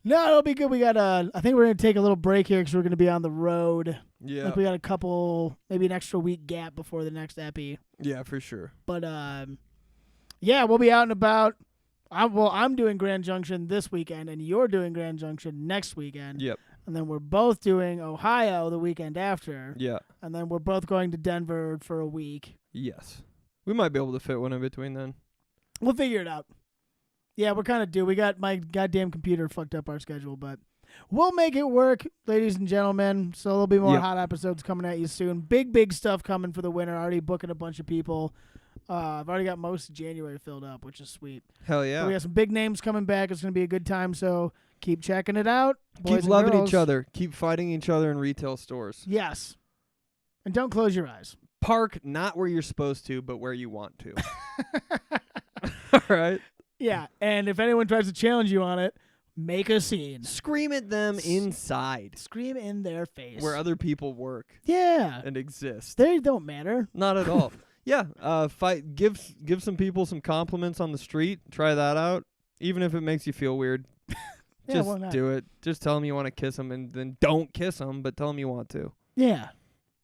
No, it'll be good. We got I think we're going to take a little break here because we're going to be on the road. Yeah. Like we got a couple, maybe an extra week gap before the next epi. Yeah, for sure. But, yeah, we'll be out and about. I'm doing Grand Junction this weekend, and you're doing Grand Junction next weekend. Yep. And then we're both doing Ohio the weekend after. Yeah. And then we're both going to Denver for a week. Yes. We might be able to fit one in between then. We'll figure it out. Yeah, we're kind of due. We got my goddamn computer fucked up our schedule, but we'll make it work, ladies and gentlemen. So there'll be more hot episodes coming at you soon. Big stuff coming for the winter. Already booking a bunch of people. I've already got most of January filled up, which is sweet. Hell yeah. So we got some big names coming back. It's going to be a good time, so keep checking it out. Boys Keep loving girls. each other. Keep fighting each other in retail stores. Yes. And don't close your eyes. Park not where you're supposed to, but where you want to. All right. Yeah, and if anyone tries to challenge you on it, make a scene. Scream at them inside. Scream in their face. Where other people work. Yeah. And exist. They don't matter. Not at all. Yeah. Fight. Give some people some compliments on the street. Try that out. Even if it makes you feel weird. Yeah, why not? Do it. Just tell them you want to kiss them, and then don't kiss them, but tell them you want to. Yeah.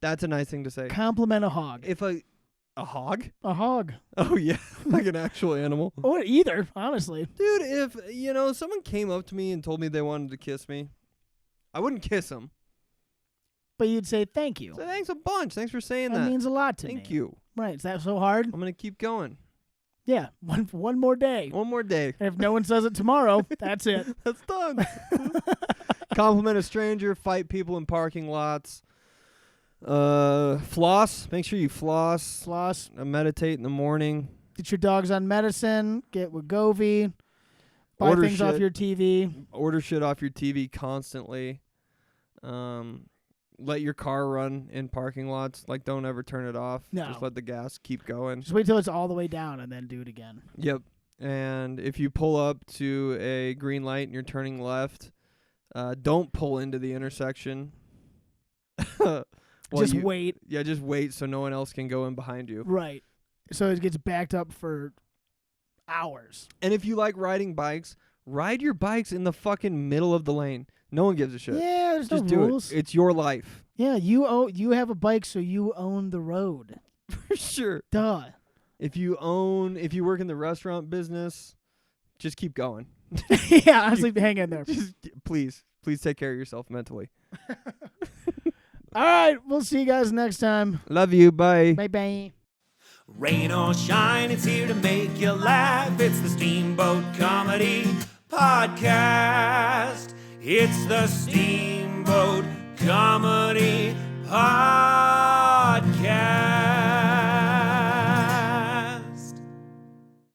That's a nice thing to say. Compliment a hog. If A hog? A hog. Oh, yeah. Like an actual animal. Or either, honestly. Dude, if, someone came up to me and told me they wanted to kiss me, I wouldn't kiss them. But you'd say thank you. So thanks a bunch. Thanks for saying that. That means a lot to me. Thank you. Right. Is that so hard? I'm going to keep going. Yeah. One more day. One more day. And if no one says it tomorrow, that's it. That's done. Compliment a stranger. Fight people in parking lots. Floss. Make sure you floss. Floss. Meditate in the morning. Get your dogs on medicine. Get Wegovy. Buy things off your TV. Order shit off your TV constantly. Let your car run in parking lots. Like, don't ever turn it off. No. Just let the gas keep going. Just wait till it's all the way down and then do it again. Yep. And if you pull up to a green light and you're turning left, don't pull into the intersection. Just wait. Yeah, just wait so no one else can go in behind you. Right. So it gets backed up for hours. And if you like riding bikes, ride your bikes in the fucking middle of the lane. No one gives a shit. Yeah, there's just no do rules. It. It's your life. Yeah, you have a bike, so you own the road. For sure. Duh. If you work in the restaurant business, just keep going. Yeah, honestly, hang in there. Just, please take care of yourself mentally. All right, we'll see you guys next time. Love you. Bye. Bye-bye. Rain or shine, it's here to make you laugh. It's the Steamboat Comedy Podcast. It's the Steamboat Comedy Podcast.